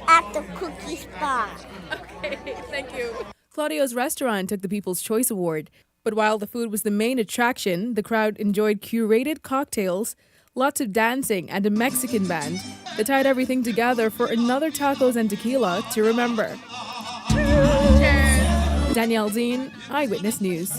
At the cookie spot. Okay, thank you. Claudio's restaurant took the People's Choice Award. But while the food was the main attraction, the crowd enjoyed curated cocktails, lots of dancing, and a Mexican band that tied everything together for another tacos and tequila to remember. Cheers. Danielle Dean, Eyewitness News.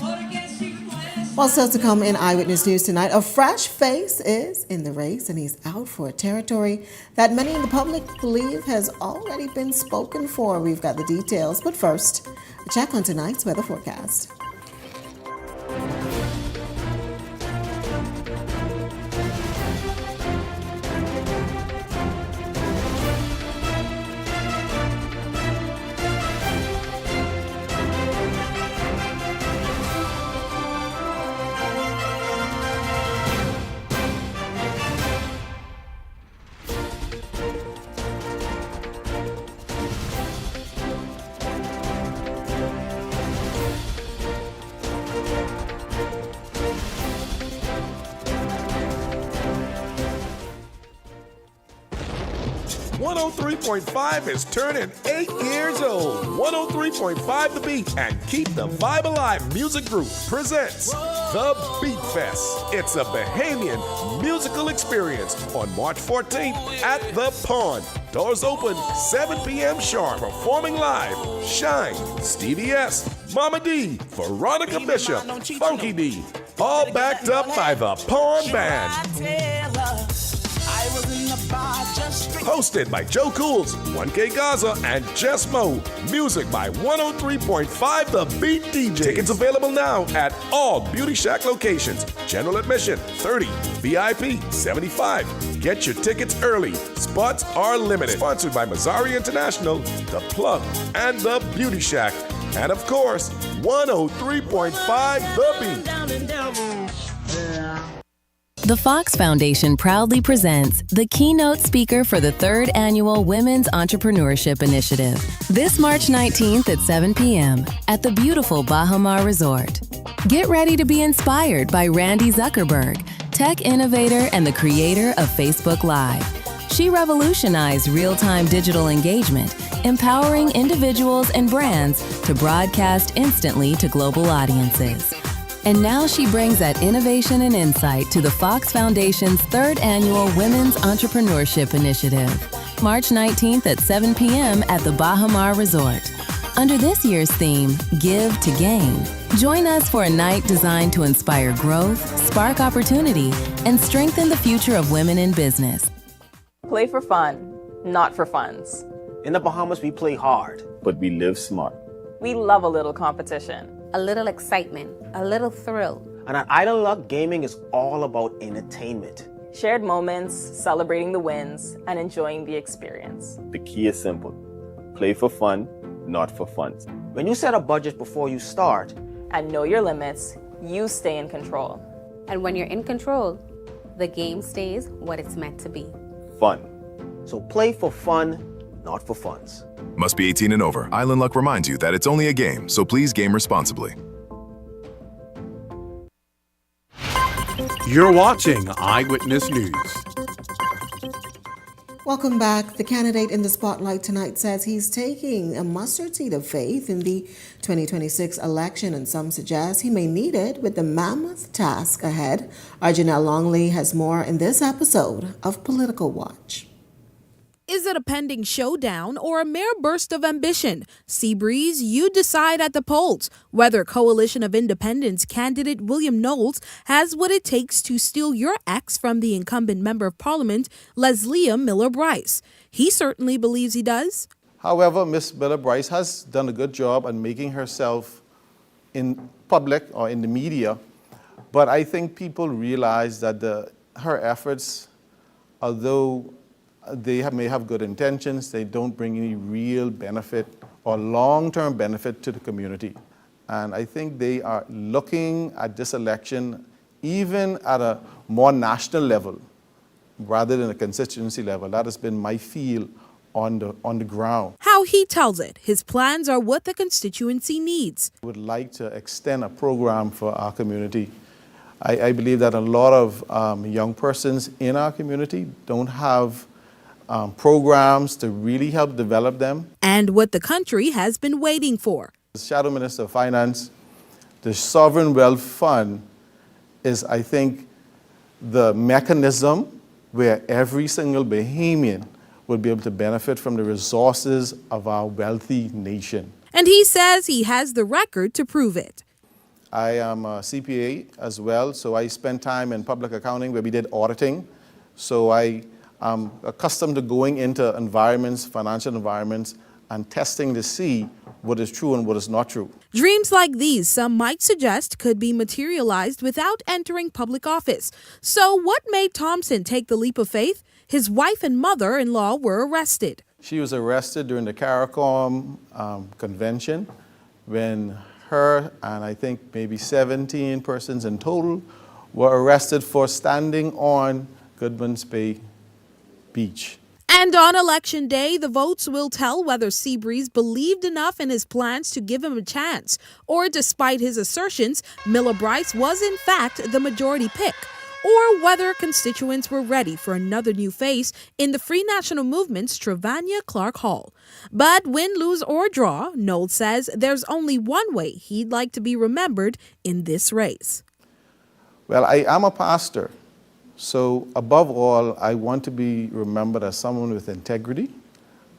Well, still to come in Eyewitness News tonight, a fresh face is in the race, and he's out for a territory that many in the public believe has already been spoken for. We've got the details, but first, a check on tonight's weather forecast. .5 is turning 8 years old. 103.5 The Beat and Keep the Vibe Alive Music Group presents The Beat Fest. It's a Bahamian musical experience on March 14th at The Pond. Doors open 7 p.m. sharp. Performing live, Shine, Stevie S, Mama D, Veronica Bishop, Funky D. All backed up by The Pond Band. Hosted by Joe Cools, 1K Gaza, and Jess Mo. Music by 103.5 The Beat DJ. Tickets available now at all Beauty Shack locations. General admission, 30. VIP, 75. Get your tickets early. Spots are limited. Sponsored by Mazzari International, The Plug, and The Beauty Shack. And of course, 103.5 The Beat. The Fox Foundation proudly presents the keynote speaker for the 3rd Annual Women's Entrepreneurship Initiative, this March 19th at 7 p.m. at the beautiful Bahamas Resort. Get ready to be inspired by Randy Zuckerberg, tech innovator and the creator of Facebook Live. She revolutionized real-time digital engagement, empowering individuals and brands to broadcast instantly to global audiences. And now she brings that innovation and insight to the Fox Foundation's 3rd Annual Women's Entrepreneurship Initiative, March 19th at 7 p.m. at the Bahamas Resort. Under this year's theme, Give to Gain, join us for a night designed to inspire growth, spark opportunity, and strengthen the future of women in business. Play for fun, not for funds. In the Bahamas, we play hard, but we live smart. We love a little competition. A little excitement, a little thrill. And at Idle Luck, gaming is all about entertainment. Shared moments, celebrating the wins, and enjoying the experience. The key is simple. Play for fun, not for funds. When you set a budget before you start, and know your limits, you stay in control. And when you're in control, the game stays what it's meant to be. Fun. So play for fun, not for funds. Must be 18 and over. Island Luck reminds you that it's only a game, so please game responsibly. You're watching Eyewitness News. Welcome back. The candidate in the spotlight tonight says he's taking a mustard seed of faith in the 2026 election, and some suggest he may need it with the mammoth task ahead. Our Janelle Longley has more in this episode of Political Watch. Is it a pending showdown or a mere burst of ambition? Seabreeze, you decide at the polls whether Coalition of Independents candidate William Knowles has what it takes to steal your ex from the incumbent Member of Parliament, Leslia Miller-Bryce. He certainly believes he does. However, Ms. Miller-Bryce has done a good job at making herself in public or in the media, but I think people realize that her efforts, although they may have good intentions, they don't bring any real benefit or long-term benefit to the community. And I think they are looking at this election even at a more national level rather than a constituency level. That has been my feel on the ground. How he tells it, his plans are what the constituency needs. I would like to extend a program for our community. I believe that a lot of young persons in our community don't have programs to really help develop them. And what the country has been waiting for. The Shadow Minister of Finance, the Sovereign Wealth Fund is, I think, the mechanism where every single Bahamian will be able to benefit from the resources of our wealthy nation. And he says he has the record to prove it. I am a CPA as well, so I spent time in public accounting where we did auditing. So I am accustomed to going into environments, financial environments, and testing to see what is true and what is not true. Dreams like these, some might suggest, could be materialized without entering public office. So what made Thompson take the leap of faith? His wife and mother-in-law were arrested. She was arrested during the CARICOM convention when her and I think maybe 17 persons in total were arrested for standing on Goodman's Bay Beach. And on Election Day, the votes will tell whether Seabreeze believed enough in his plans to give him a chance, or despite his assertions, Miller-Bryce was in fact the majority pick, or whether constituents were ready for another new face in the Free National Movement's Trevania Clark Hall. But win, lose, or draw, Knowles says there's only one way he'd like to be remembered in this race. Well, I am a pastor. So above all, I want to be remembered as someone with integrity,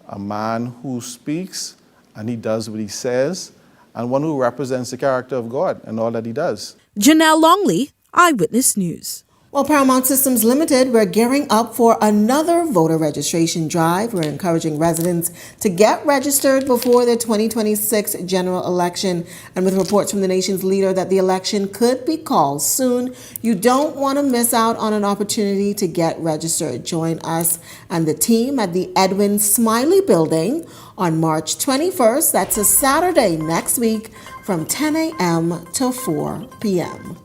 a man who speaks and he does what he says, and one who represents the character of God and all that he does. Janelle Longley, Eyewitness News. Well, Paramount Systems Limited, we're gearing up for another voter registration drive. We're encouraging residents to get registered before the 2026 general election. And with reports from the nation's leader that the election could be called soon, you don't want to miss out on an opportunity to get registered. Join us and the team at the Edwin Smiley Building on March 21st. That's a Saturday next week from 10 a.m. to 4 p.m.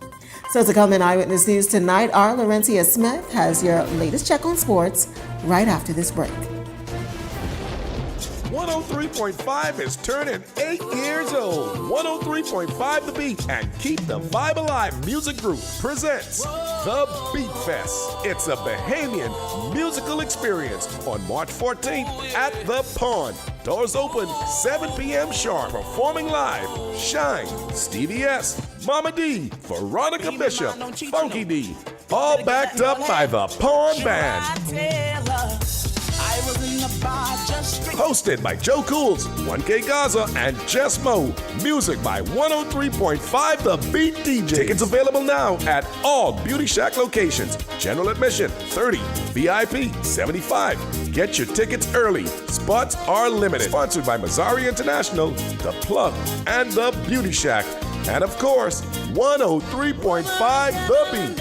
So to come in Eyewitness News tonight, our Laurencia Smith has your latest check on sports right after this break. 103.5 is turning 8 years old. 103.5 The Beat and Keep the Vibe Alive Music Group presents The Beat Fest. It's a Bahamian musical experience on March 14th at The Pond. Doors open 7 p.m. sharp. Performing live, Shine, Stevie S, Mama D, Veronica Bishop, Funky D, all backed up by The Pond Band. Hosted by Joe Cools, 1K Gaza, and Jess Mo. Music by 103.5 The Beat DJ. Tickets available now at all Beauty Shack locations. General admission, 30. VIP, 75. Get your tickets early. Spots are limited. Sponsored by Mazzari International, The Plug, and The Beauty Shack. And of course, 103.5 The Beat.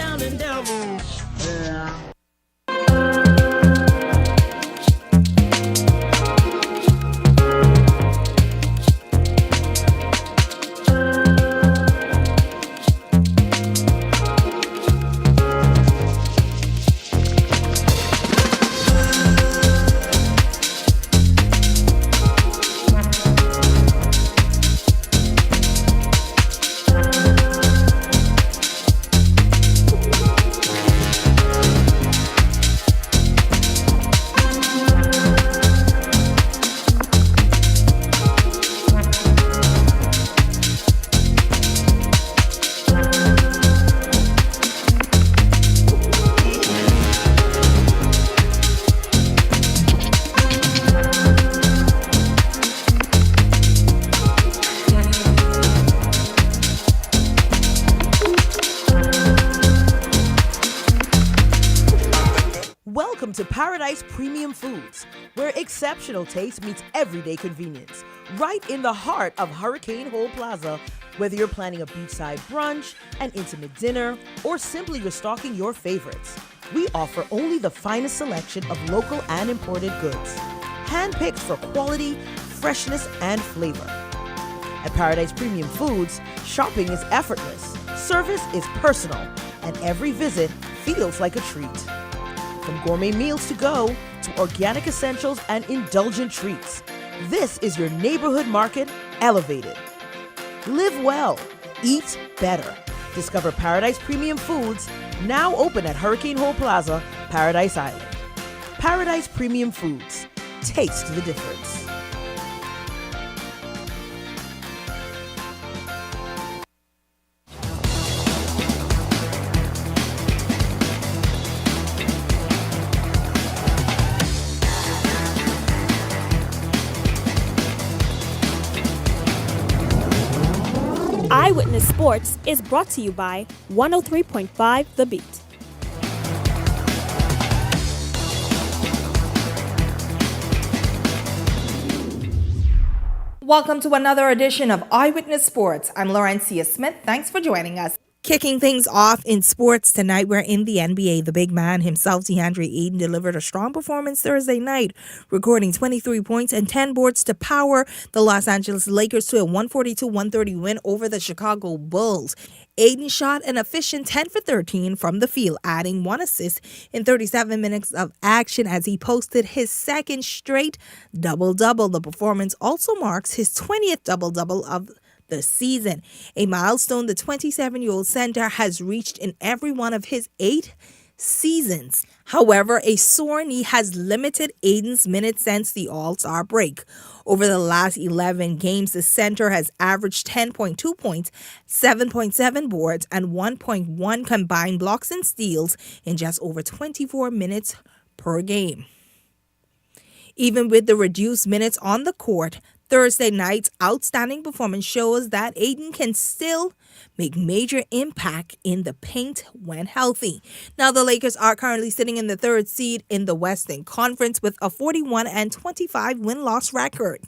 Welcome to Paradise Premium Foods, where exceptional taste meets everyday convenience. Right in the heart of Hurricane Hole Plaza, whether you're planning a beachside brunch, an intimate dinner, or simply restocking your favorites, we offer only the finest selection of local and imported goods, handpicked for quality, freshness, and flavor. At Paradise Premium Foods, shopping is effortless, service is personal, and every visit feels like a treat. From gourmet meals to go to organic essentials and indulgent treats, this is your neighborhood market elevated. Live well, eat better. Discover Paradise Premium Foods, now open at Hurricane Hole Plaza, Paradise Island. Paradise Premium Foods. Taste the difference. Eyewitness Sports is brought to you by 103.5 The Beat. Welcome to another edition of Eyewitness Sports. I'm Laurencia Smith. Thanks for joining us. Kicking things off in sports tonight, we're in the NBA. The big man himself, DeAndre Ayton, delivered a strong performance Thursday night, recording 23 points and 10 boards to power the Los Angeles Lakers to a 142-130 win over the Chicago Bulls. Ayton shot an efficient 10 for 13 from the field, adding 1 assist in 37 minutes of action as he posted his second straight double-double. The performance also marks his 20th double-double of the season, a milestone the 27-year-old center has reached in every one of his 8 seasons. However, a sore knee has limited Ayton's minutes since the All-Star break. Over the last 11 games, the center has averaged 10.2 points, 7.7 boards, and 1.1 combined blocks and steals in just over 24 minutes per game. Even with the reduced minutes on the court, Thursday night's outstanding performance shows that Ayton can still make major impact in the paint when healthy. Now, the Lakers are currently sitting in the 3rd seed in the Western Conference with a 41-25 win-loss record.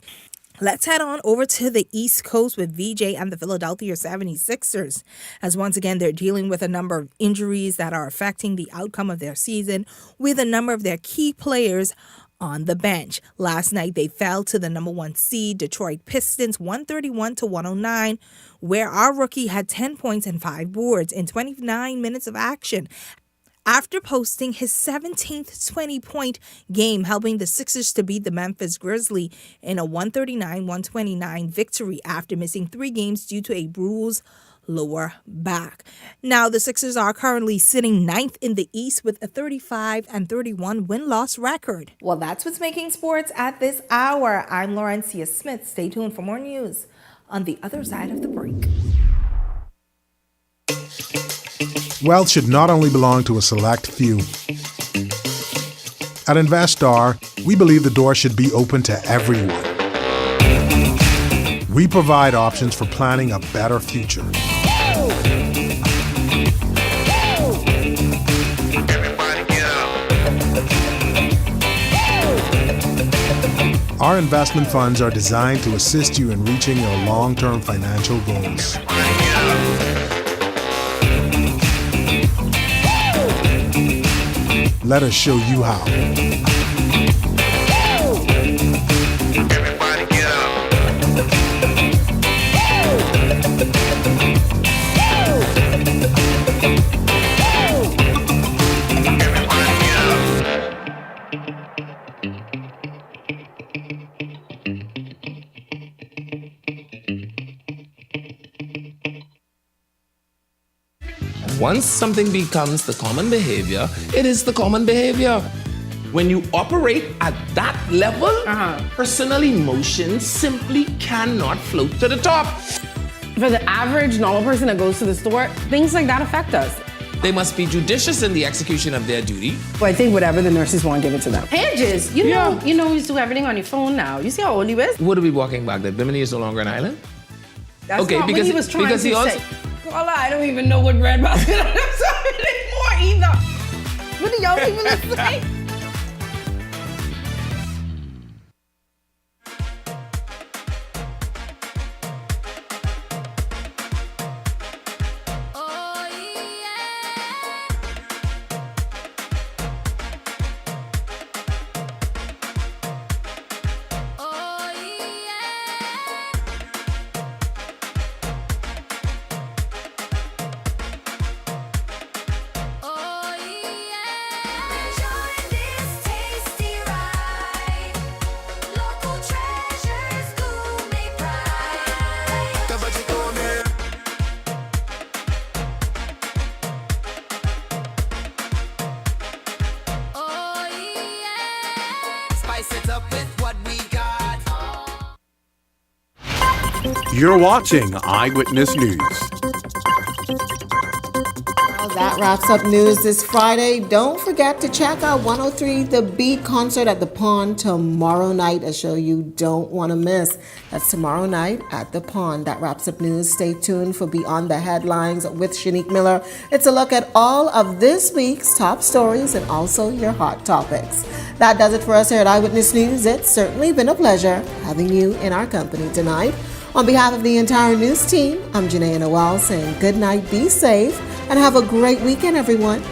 Let's head on over to the East Coast with VJ and the Philadelphia 76ers, as once again they're dealing with a number of injuries that are affecting the outcome of their season, with a number of their key players on the bench. Last night, they fell to the number 1 seed, Detroit Pistons, 131-109, where our rookie had 10 points and 5 boards in 29 minutes of action, after posting his 17th 20-point game, helping the Sixers to beat the Memphis Grizzlies in a 139-129 victory after missing 3 games due to a bruised lower back. Now, the Sixers are currently sitting 9th in the East with a 35-31 win-loss record. Well, that's what's making sports at this hour. I'm Laurencia Smith. Stay tuned for more news on the other side of the break. Wealth should not only belong to a select few. At InvestStar, we believe the door should be open to everyone. We provide options for planning a better future. Our investment funds are designed to assist you in reaching your long-term financial goals. Let us show you how. Once something becomes the common behavior, it is the common behavior. When you operate at that level, personal emotions simply cannot float to the top. For the average normal person that goes to the store, things like that affect us. They must be judicious in the execution of their duty. Well, I think whatever the nurses want, give it to them. Hedges, you know, you just do everything on your phone now. You see how old he is? What are we walking back? That Bimini is no longer an island? That's okay, not because what he was trying because to he also. say. Carla, I don't even know what breadbasket is anymore either. What do y'all people say? You're watching Eyewitness News. Well, that wraps up news this Friday. Don't forget to check out 103 The Beat concert at the Pond tomorrow night, a show you don't want to miss. That's tomorrow night at the Pond. That wraps up news. Stay tuned for Beyond the Headlines with Shanique Miller. It's a look at all of this week's top stories and also your hot topics. That does it for us here at Eyewitness News. It's certainly been a pleasure having you in our company tonight. On behalf of the entire news team, I'm Janae Noel saying good night, be safe, and have a great weekend, everyone.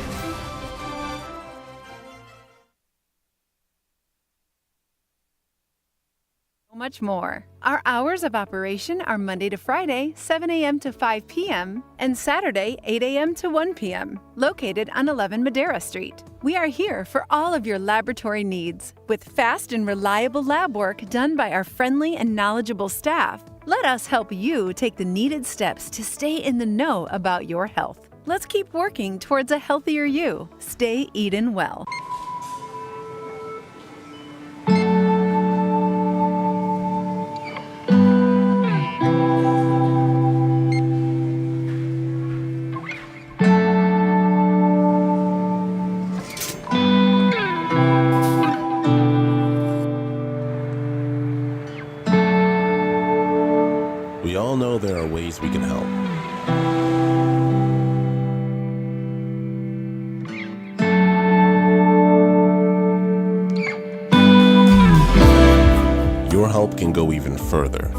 Much more. Our hours of operation are Monday to Friday, 7 a.m. to 5 p.m., and Saturday, 8 a.m. to 1 p.m., located on 11 Madera Street. We are here for all of your laboratory needs, with fast and reliable lab work done by our friendly and knowledgeable staff. Let us help you take the needed steps to stay in the know about your health. Let's keep working towards a healthier you. Stay eatin' well. We all know there are ways we can help. Your help can go even further.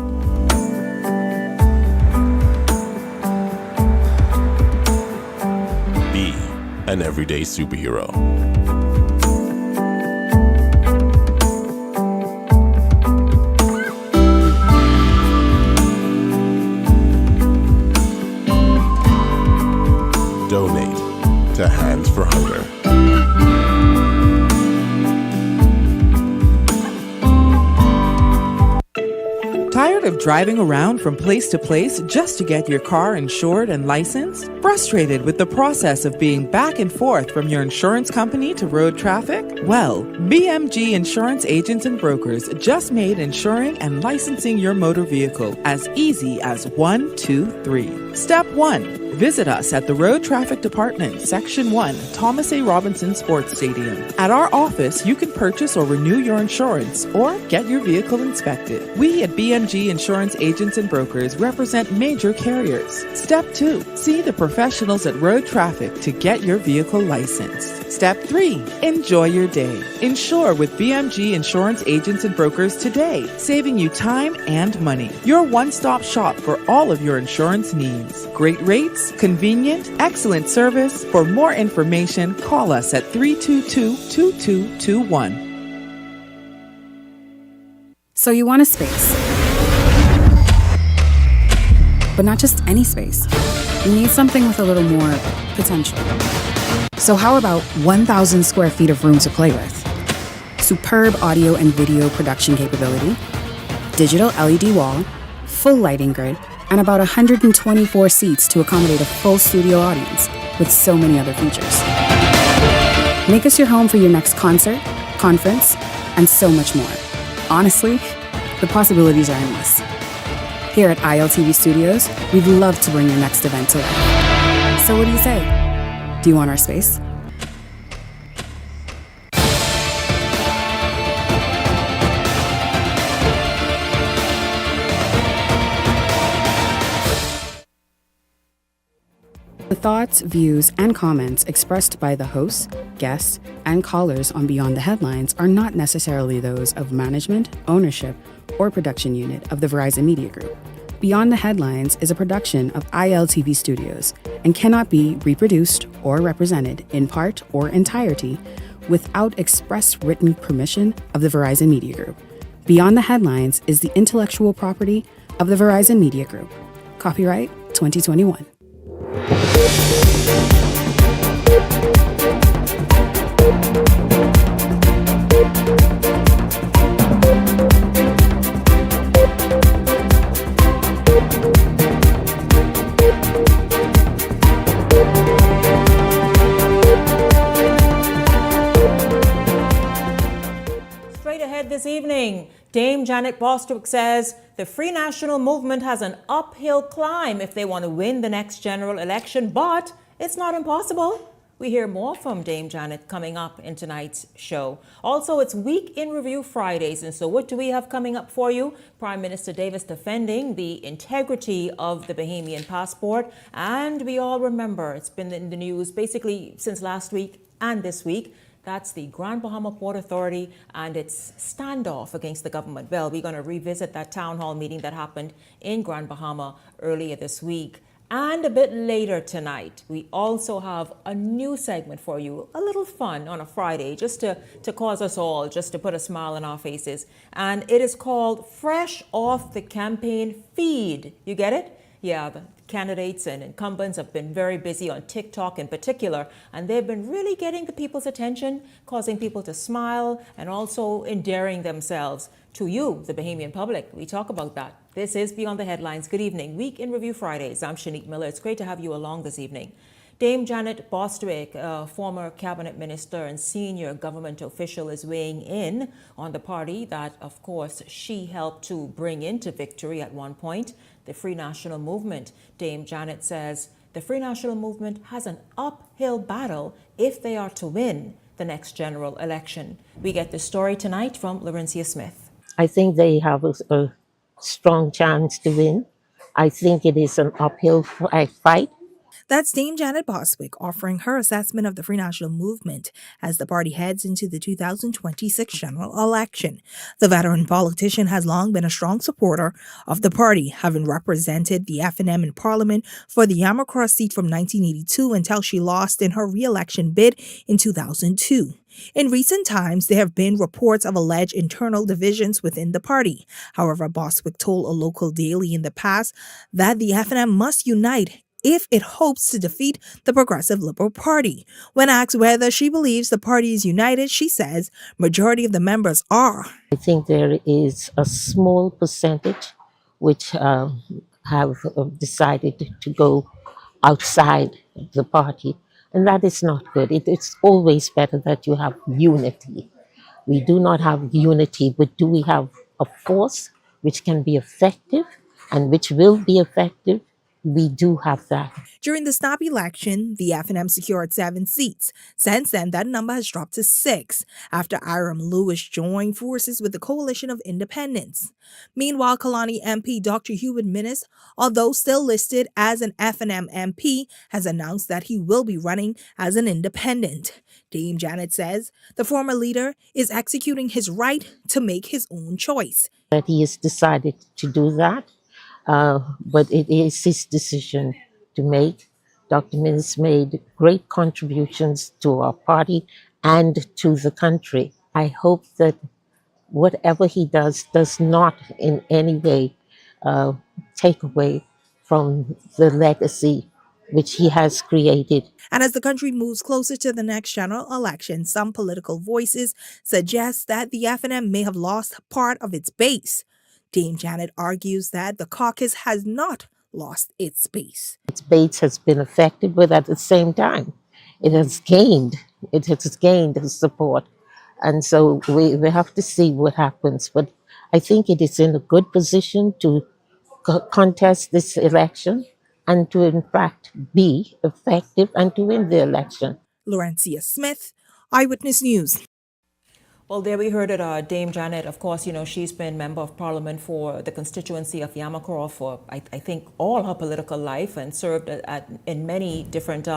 Be an everyday superhero. Donate to Hands for Hunger. Tired of driving around from place to place just to get your car insured and licensed? Frustrated with the process of being back and forth from your insurance company to road traffic? Well, BMG Insurance Agents and Brokers just made insuring and licensing your motor vehicle as easy as 1, 2, 3. Step 1. Visit us at the Road Traffic Department, Section 1, Thomas A. Robinson Sports Stadium. At our office, you can purchase or renew your insurance or get your vehicle inspected. We at BMG Insurance Agents and Brokers represent major carriers. Step 2. See the professionals at Road Traffic to get your vehicle licensed. Step 3. Enjoy your day. Insure with BMG Insurance Agents and Brokers today, saving you time and money. Your one-stop shop for all of your insurance needs. Great rates, convenient, excellent service. For more information, call us at 322-2221. So you want a space. But not just any space. You need something with a little more potential. So how about 1,000 square feet of room to play with? Superb audio and video production capability, digital LED wall, full lighting grid, and about 124 seats to accommodate a full studio audience with so many other features. Make us your home for your next concert, conference, and so much more. Honestly, the possibilities are endless. Here at ILTV Studios, we'd love to bring your next event to life. So what do you say? Do you want our space? The thoughts, views, and comments expressed by the hosts, guests, and callers on Beyond the Headlines are not necessarily those of management, ownership, or production unit of the Verizon Media Group. Beyond the Headlines is a production of ILTV Studios and cannot be reproduced or represented in part or entirety without express written permission of the Verizon Media Group. Beyond the Headlines is the intellectual property of the Verizon Media Group. Copyright 2021. Straight ahead this evening, Dame Janet Bostwick says the Free National Movement has an uphill climb if they want to win the next general election, but it's not impossible. We hear more from Dame Janet coming up in tonight's show. Also, it's Week in Review Fridays, and so what do we have coming up for you? Prime Minister Davis defending the integrity of the Bahamian passport, and we all remember it's been in the news basically since last week and this week. That's the Grand Bahama Port Authority and its standoff against the government. Well, we're going to revisit that town hall meeting that happened in Grand Bahama earlier this week. And a bit later tonight, we also have a new segment for you, a little fun on a Friday, just to cause us all, just to put a smile on our faces. And it is called Fresh Off the Campaign Feed. You get it? Yeah, the candidates and incumbents have been very busy on TikTok in particular, and they've been really getting the people's attention, causing people to smile, and also endearing themselves to you, the Bahamian public. We talk about that. This is Beyond the Headlines. Good evening. Week in Review Fridays. I'm Shanique Miller. It's great to have you along this evening. Dame Janet Bostwick, former cabinet minister and senior government official, is weighing in on the party that, of course, she helped to bring into victory at one point, the Free National Movement. Dame Janet says the Free National Movement has an uphill battle if they are to win the next general election. We get the story tonight from Laurencia Smith. I think they have a strong chance to win. I think it is an uphill fight. That's Dame Janet Bostwick offering her assessment of the Free National Movement as the party heads into the 2026 general election. The veteran politician has long been a strong supporter of the party, having represented the FNM in Parliament for the Yamacross seat from 1982 until she lost in her re-election bid in 2002. In recent times, there have been reports of alleged internal divisions within the party. However, Bostwick told a local daily in the past that the FNM must unite if it hopes to defeat the Progressive Liberal Party. When asked whether she believes the party is united, she says majority of the members are. I think there is a small percentage which have decided to go outside the party, and that is not good. It's always better that you have unity. We do not have unity, but do we have a force which can be effective and which will be effective? We do have that. During the snap election, the FNM secured 7 seats. Since then, that number has dropped to 6 after Iram Lewis joined forces with the Coalition of Independents. Meanwhile, Kalani MP Dr. Hubert Minnis, although still listed as an FNM MP, has announced that he will be running as an independent. Dame Janet says the former leader is executing his right to make his own choice. That he has decided to do that. But it is his decision to make. Dr. Minnis made great contributions to our party and to the country. I hope that whatever he does not in any way take away from the legacy which he has created. And as the country moves closer to the next general election, some political voices suggest that the FNM may have lost part of its base. Dame Janet argues that the caucus has not lost its base. Its base has been affected, but at the same time, it has gained support. And so we have to see what happens. But I think it is in a good position to contest this election and to, in fact, be effective and to win the election. Laurencia Smith, Eyewitness News. Well, there we heard it, Dame Janet. Of course, she's been Member of Parliament for the constituency of Yamacraw for, I think, all her political life and served in many different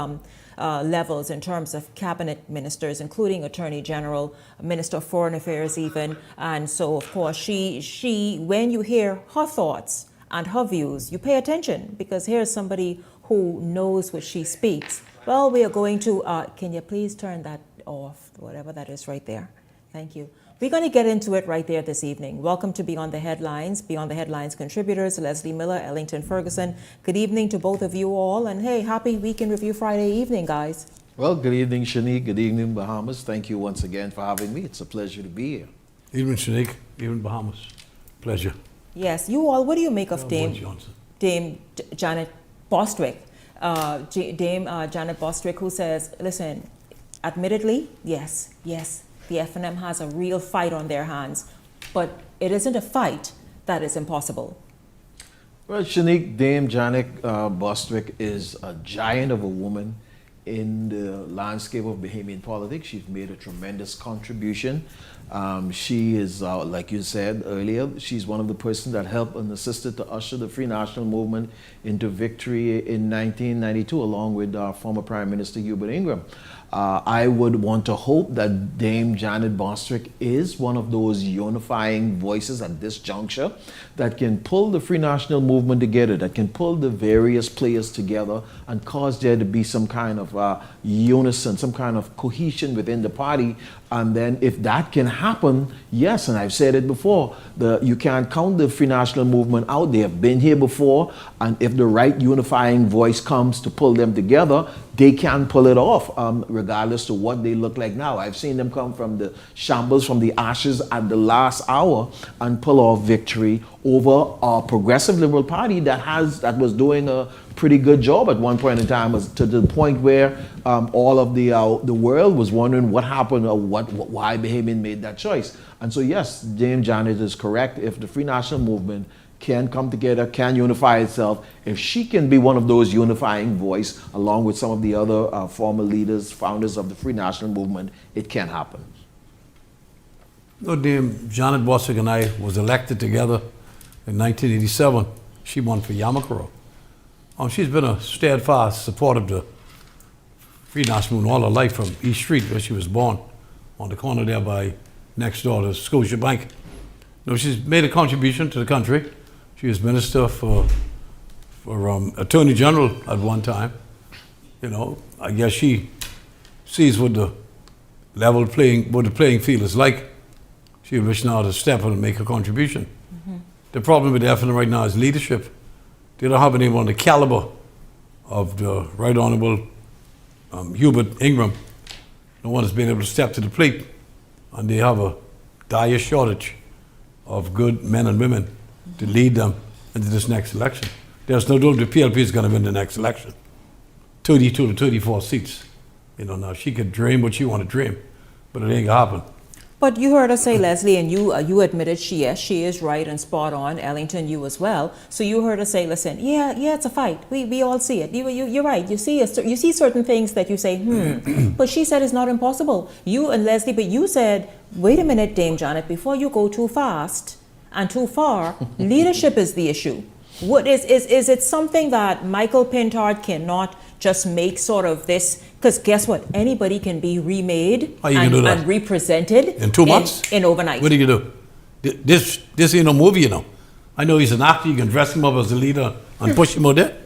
levels in terms of cabinet ministers, including Attorney General, Minister of Foreign Affairs even. And so, of course, she when you hear her thoughts and her views, you pay attention because here's somebody who knows what she speaks. Well, we are going to, can you please turn that off, whatever that is right there. Thank you. We're going to get into it right there this evening. Welcome to Beyond the Headlines. Beyond the Headlines contributors, Leslie Miller, Ellington Ferguson. Good evening to both of you all. And hey, happy Week in Review Friday evening, guys. Well, good evening, Shanique. Good evening, Bahamas. Thank you once again for having me. It's a pleasure to be here. Evening, Shanique. Evening, Bahamas. Pleasure. Yes, you all, what do you make of Dame Janet Bostwick? Dame Janet Bostwick, who says, listen, admittedly, yes, the FNM has a real fight on their hands, but it isn't a fight that is impossible. Well, Shanique, Dame Janet Bostwick is a giant of a woman in the landscape of Bahamian politics. She's made a tremendous contribution. She is, like you said earlier, she's one of the persons that helped and assisted to usher the Free National Movement into victory in 1992, along with former Prime Minister Hubert Ingraham. I would want to hope that Dame Janet Bostwick is one of those unifying voices at this juncture that can pull the Free National Movement together, that can pull the various players together and cause there to be some kind of unison, some kind of cohesion within the party. And then if that can happen, yes, and I've said it before, you can't count the Free National Movement out. They have been here before, and if the right unifying voice comes to pull them together, they can pull it off, regardless of what they look like now. I've seen them come from the shambles, from the ashes at the last hour and pull off victory over a progressive Liberal Party that was doing a pretty good job at one point in time, to the point where all of the world was wondering what happened or why Bahamian made that choice. And so yes, Dame Janet is correct. If the Free National Movement can come together, can unify itself, if she can be one of those unifying voice along with some of the other former leaders, founders of the Free National Movement, it can happen. No, Dame Janet Bostwick and I was elected together in 1987. She won for Yamoussoukro. She's been a steadfast supporter of the Free National Movement all her life, from East Street, where she was born, on the corner there by next door to Scotia Bank. No, she's made a contribution to the country. She was minister for Attorney General at one time. You know, I guess she sees what the playing field is like. She wish now to step in and make a contribution. Mm-hmm. The problem with the FNM right now is leadership. They don't have anyone the caliber of the Right Honorable Hubert Ingraham. No one has been able to step to the plate, and they have a dire shortage of good men and women to lead them into this next election. There's no doubt the PLP is going to win the next election. 32 to 34 seats. You know, now she could dream what she want to dream, but it ain't gonna happen. But you heard her say, Leslie, and you admitted she is right and spot on. Ellington, you as well. So you heard her say, listen, yeah, it's a fight. We all see it. You're right. You see certain things that you say, but she said it's not impossible. You and Leslie, but you said, wait a minute, Dame Janet, before you go too fast and too far, leadership is the issue. What is it something that Michael Pintard cannot just make sort of this? Because guess what? Anybody can be remade and represented in 2 months? In overnight. What do you do? This ain't no movie, you know. I know he's an actor. You can dress him up as a leader and push him out there.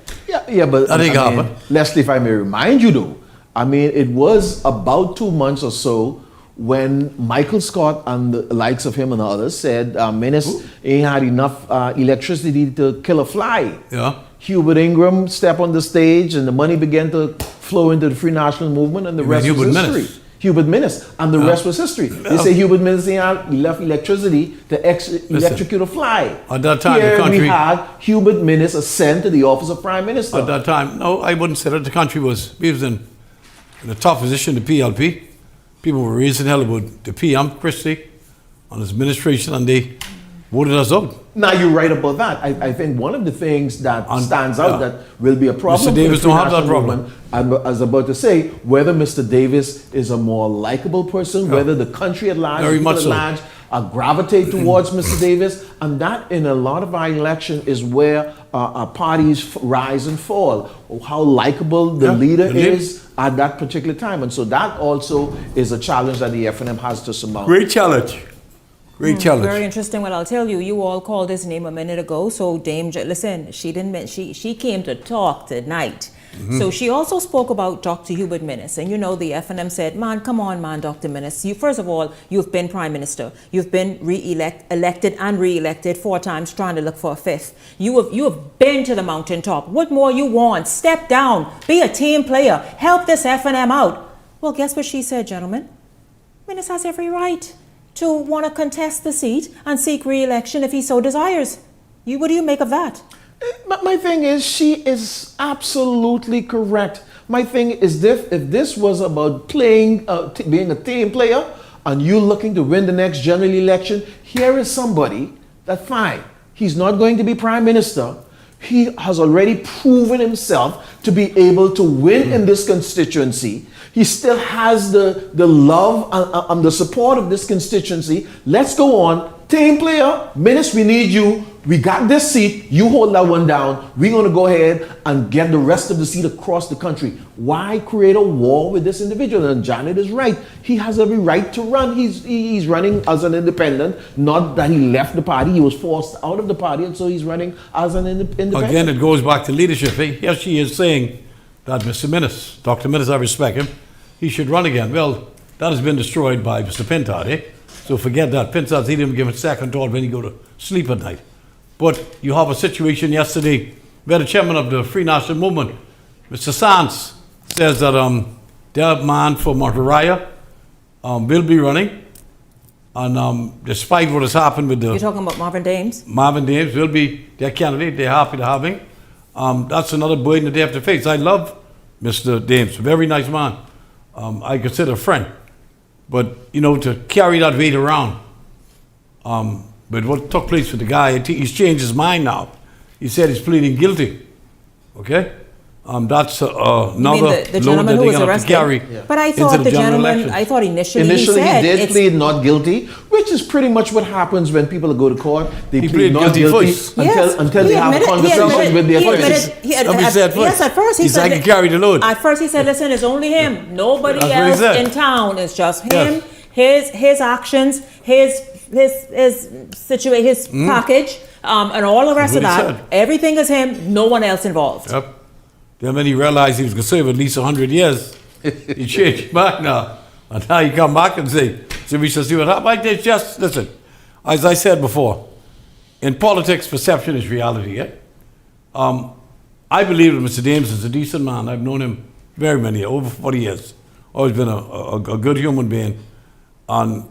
Yeah, but that ain't gonna happen. Leslie, if I may remind you though, I mean, it was about 2 months or so when Michael Scott and the likes of him and others said Menace ain't had enough electricity to kill a fly. Yeah. Hubert Ingraham stepped on the stage and the money began to flow into the Free National Movement, and the rest was history. Hubert Minnis, and the rest was history. They say Hubert Minnis ain't had enough electricity to electrocute a fly. At that time, Here the country... we had Hubert Minnis ascend to the office of Prime Minister. At that time, no, I wouldn't say that. The country was in a tough position, the PLP. People were raising hell about the PM, Christie, on his administration, and they voted us out. Now, you're right about that. I think one of the things that stands out that will be a problem Mr. Davis don't have that problem. I was about to say, whether Mr. Davis is a more likable person, whether the country at large, people at large, gravitate towards Mr. Davis, and that in a lot of our election is where our parties rise and fall. How likable the leader is at that particular time. And so that also is a challenge that the FNM has to surmount. Great challenge. Great challenge. Very interesting. Well, I'll tell you, you all called his name a minute ago. So Dame, listen, she came to talk tonight. Mm-hmm. So she also spoke about Dr. Hubert Minnis. And you know, the FNM said, man, come on, man, Dr. Minnis. You, first of all, you've been Prime Minister. You've been elected and re-elected 4 times, trying to look for a 5th. You have been to the mountaintop. What more you want? Step down. Be a team player. Help this FNM out. Well, guess what she said, gentlemen? Minnis has every right to want to contest the seat and seek re-election if he so desires. What do you make of that? My thing is, she is absolutely correct. My thing is, if this was about playing, being a team player, and you're looking to win the next general election, here is somebody that, fine, he's not going to be prime minister. He has already proven himself to be able to win in this constituency. He still has the love and the support of this constituency. Let's go on. Team player, Minister, we need you. We got this seat. You hold that one down. We're going to go ahead and get the rest of the seat across the country. Why create a war with this individual? And Janet is right. He has every right to run. He's running as an independent. Not that he left the party. He was forced out of the party, and so he's running as an independent. Again, it goes back to leadership. Here she is saying that Mr. Minnis, Dr. Minnis, I respect him, he should run again. Well, that has been destroyed by Mr. Pintard, eh? So forget that. Pintard, he didn't give a second thought when he go to sleep at night. But you have a situation yesterday where the chairman of the Free National Movement, Mr. Sands, says that their man for Monterey will be running. And despite what has happened with the... You're talking about Marvin Dames? Marvin Dames will be their candidate. They're happy to have him. That's another burden that they have to face. I love Mr. Dames, very nice man. I consider a friend. But, you know, to carry that weight around, but what took place with the guy, he's changed his mind now. He said he's pleading guilty. Okay? That's another load that they're going to have to carry. Yeah. But I thought the gentleman, I thought initially he said he did plead not guilty, which is pretty much what happens when people go to court. They plead not guilty until they have a conversation with their lawyers. Yes, at first he said he carried the load. At first he said, listen, it's only him. Nobody else in town. It's just him, his actions, his situation, his package, and all the rest of that. Everything is him, no one else involved. Yep. Then when he realized he was going to serve at least 100 years, he changed back now. And now he come back and say, so we shall see what happens. I just, listen, as I said before, in politics, perception is reality. Eh? I believe that Mr. Dames is a decent man. I've known him very many, over 40 years. Always been a good human being. And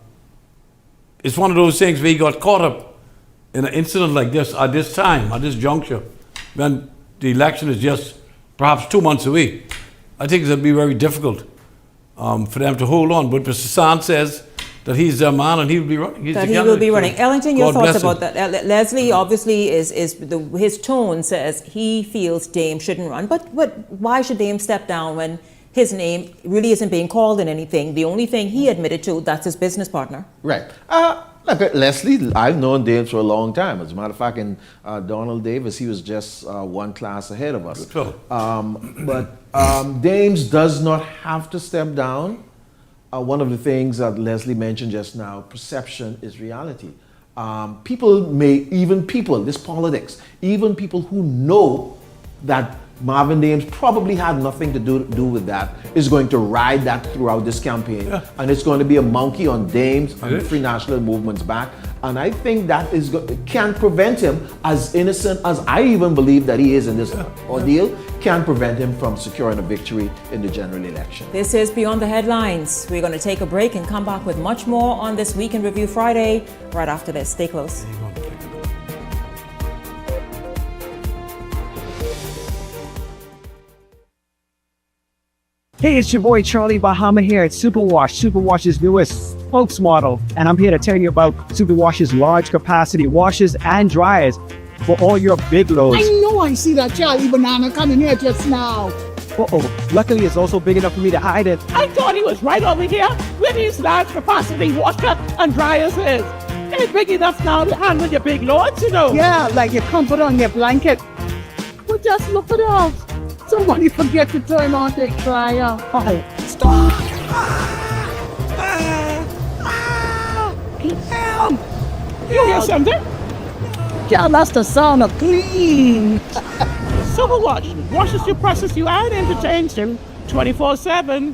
it's one of those things where he got caught up in an incident like this at this time, at this juncture, when the election is just perhaps 2 months away. I think it'll be very difficult for them to hold on. But Mr. Sands says that he's their man and he will be running. He will be running. Ellington, your thoughts about that? Leslie, obviously, his tone says he feels Dame shouldn't run. But why should Dame step down when his name really isn't being called in anything? The only thing he admitted to, that's his business partner. Right. Look, Leslie, I've known Dames for a long time. As a matter of fact, in Donald Davis, he was just one class ahead of us. But Dames does not have to step down. One of the things that Leslie mentioned just now, perception is reality. This politics, even people who know that Marvin Dames probably had nothing to do with that, is going to ride that throughout this campaign. Yeah. And it's going to be a monkey on Dames and the Free National Movement's back. And I think that can prevent him, as innocent as I even believe that he is in this ordeal, can prevent him from securing a victory in the general election. This is Beyond the Headlines. We're going to take a break and come back with much more on this Week in Review Friday right after this. Stay close. Hey, it's your boy Charlie Bahama here at Superwash, Superwash's newest spokesmodel. And I'm here to tell you about Superwash's large capacity washers and dryers for all your big loads. I know I see that Charlie Banana coming here just now. Uh-oh. Luckily, it's also big enough for me to hide it. I thought he was right over here where these large capacity washer and dryers is. They're big enough now to handle your big loads, you know. Yeah, like your comfort on your blanket. But just look at that. Somebody forget to turn on the dryer. Oh, stop! You hear something? Yeah, that's the sound of clean. Superwash washes you, presses you, and entertains you 24/7.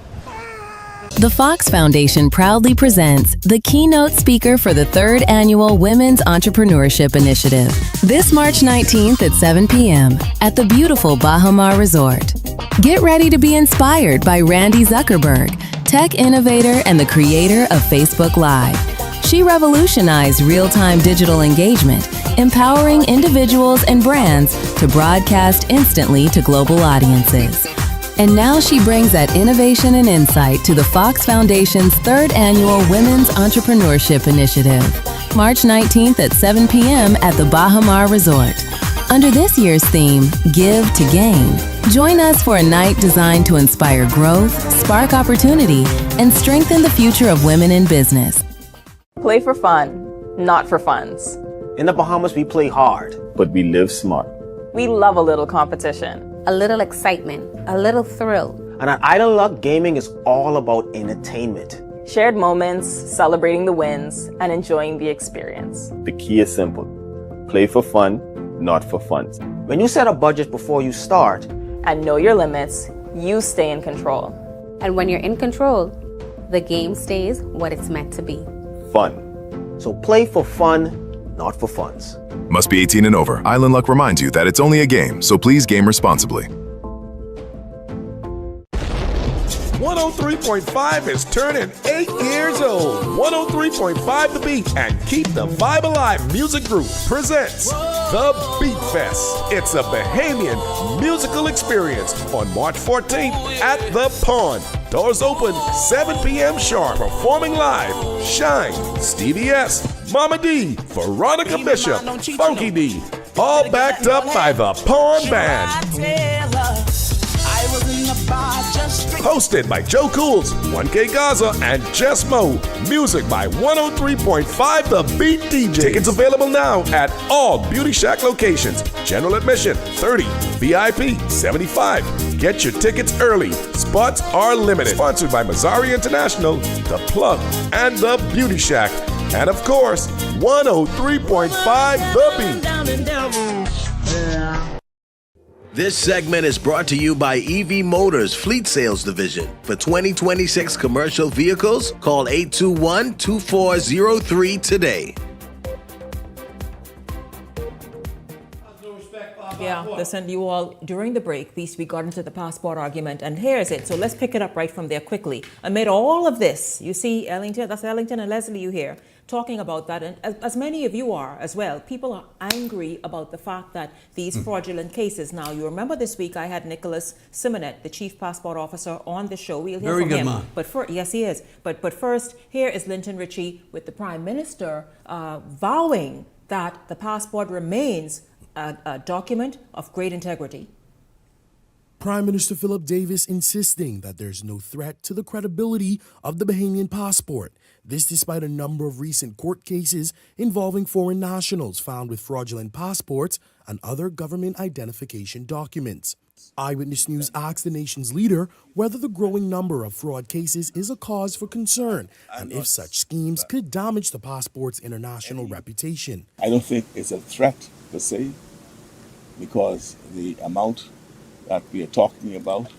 The Fox Foundation proudly presents the keynote speaker for the 3rd Annual Women's Entrepreneurship Initiative, this March 19th at 7 p.m. at the beautiful Bahamas Resort. Get ready to be inspired by Randy Zuckerberg, tech innovator and the creator of Facebook Live. She revolutionized real-time digital engagement, empowering individuals and brands to broadcast instantly to global audiences. And now she brings that innovation and insight to the Fox Foundation's 3rd Annual Women's Entrepreneurship Initiative, March 19th at 7 p.m. at the Bahamas Resort. Under this year's theme, Give to Gain, join us for a night designed to inspire growth, spark opportunity, and strengthen the future of women in business. Play for fun, not for funds. In the Bahamas, we play hard, but we live smart. We love a little competition. A little excitement, a little thrill. And at Idle Luck, gaming is all about entertainment. Shared moments, celebrating the wins, and enjoying the experience. The key is simple. Play for fun, not for funds. When you set a budget before you start, and know your limits, you stay in control. And when you're in control, the game stays what it's meant to be. Fun. So play for fun, not for funds. Must be 18 and over. Island Luck reminds you that it's only a game, so please game responsibly. 103.5 is turning 8 years old. 103.5 The Beat and Keep the Vibe Alive Music Group presents The Beat Fest. It's a Bahamian musical experience on March 14th at The Pond. Doors open 7 p.m. sharp. Performing live, Shine, Stevie S, Mama D, Veronica Bishop, Funky D. All backed up by The Pond Band. Hosted by Joe Cools, 1K Gaza, and Jess Mo. Music by 103.5 The Beat DJ. Tickets available now at all Beauty Shack locations. General admission, 30. VIP, 75. Get your tickets early. Spots are limited. Sponsored by Mazzari International, The Plug, and The Beauty Shack. And of course, 103.5 The Beat. This segment is brought to you by EV Motors Fleet Sales Division. For 2026 commercial vehicles, call 821-2403 today. Yeah, listen, you all, during the break, we got into the passport argument, and here's it. So let's pick it up right from there quickly. Amid all of this, you see Ellington, that's Ellington and Leslie, you here, talking about that, and as many of you are as well, people are angry about the fact that these fraudulent cases. Now, you remember this week I had Nicholas Simonet, the chief passport officer, on the show. We'll hear Very from good him. man. But yes, he is. But first, here is Linton Ritchie with the Prime Minister vowing that the passport remains a document of great integrity. Prime Minister Philip Davis insisting that there's no threat to the credibility of the Bahamian passport. This despite a number of recent court cases involving foreign nationals found with fraudulent passports and other government identification documents. Eyewitness News asked the nation's leader whether the growing number of fraud cases is a cause for concern and if such schemes could damage the passport's international reputation. I don't think it's a threat per se, because the amount that we are talking about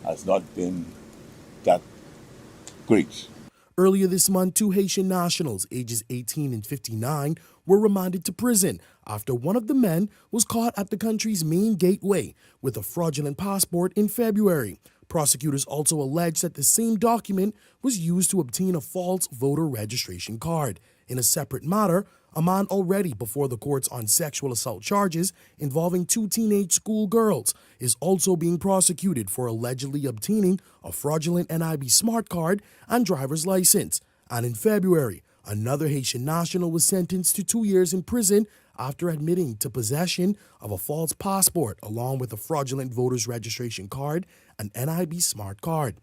has not been that great. Earlier this month, 2 Haitian nationals, ages 18 and 59, were remanded to prison after one of the men was caught at the country's main gateway with a fraudulent passport in February. Prosecutors also alleged that the same document was used to obtain a false voter registration card. In a separate matter, a man already before the courts on sexual assault charges involving 2 teenage schoolgirls is also being prosecuted for allegedly obtaining a fraudulent NIB smart card and driver's license. And in February, another Haitian national was sentenced to 2 years in prison after admitting to possession of a false passport along with a fraudulent voter's registration card and NIB smart card.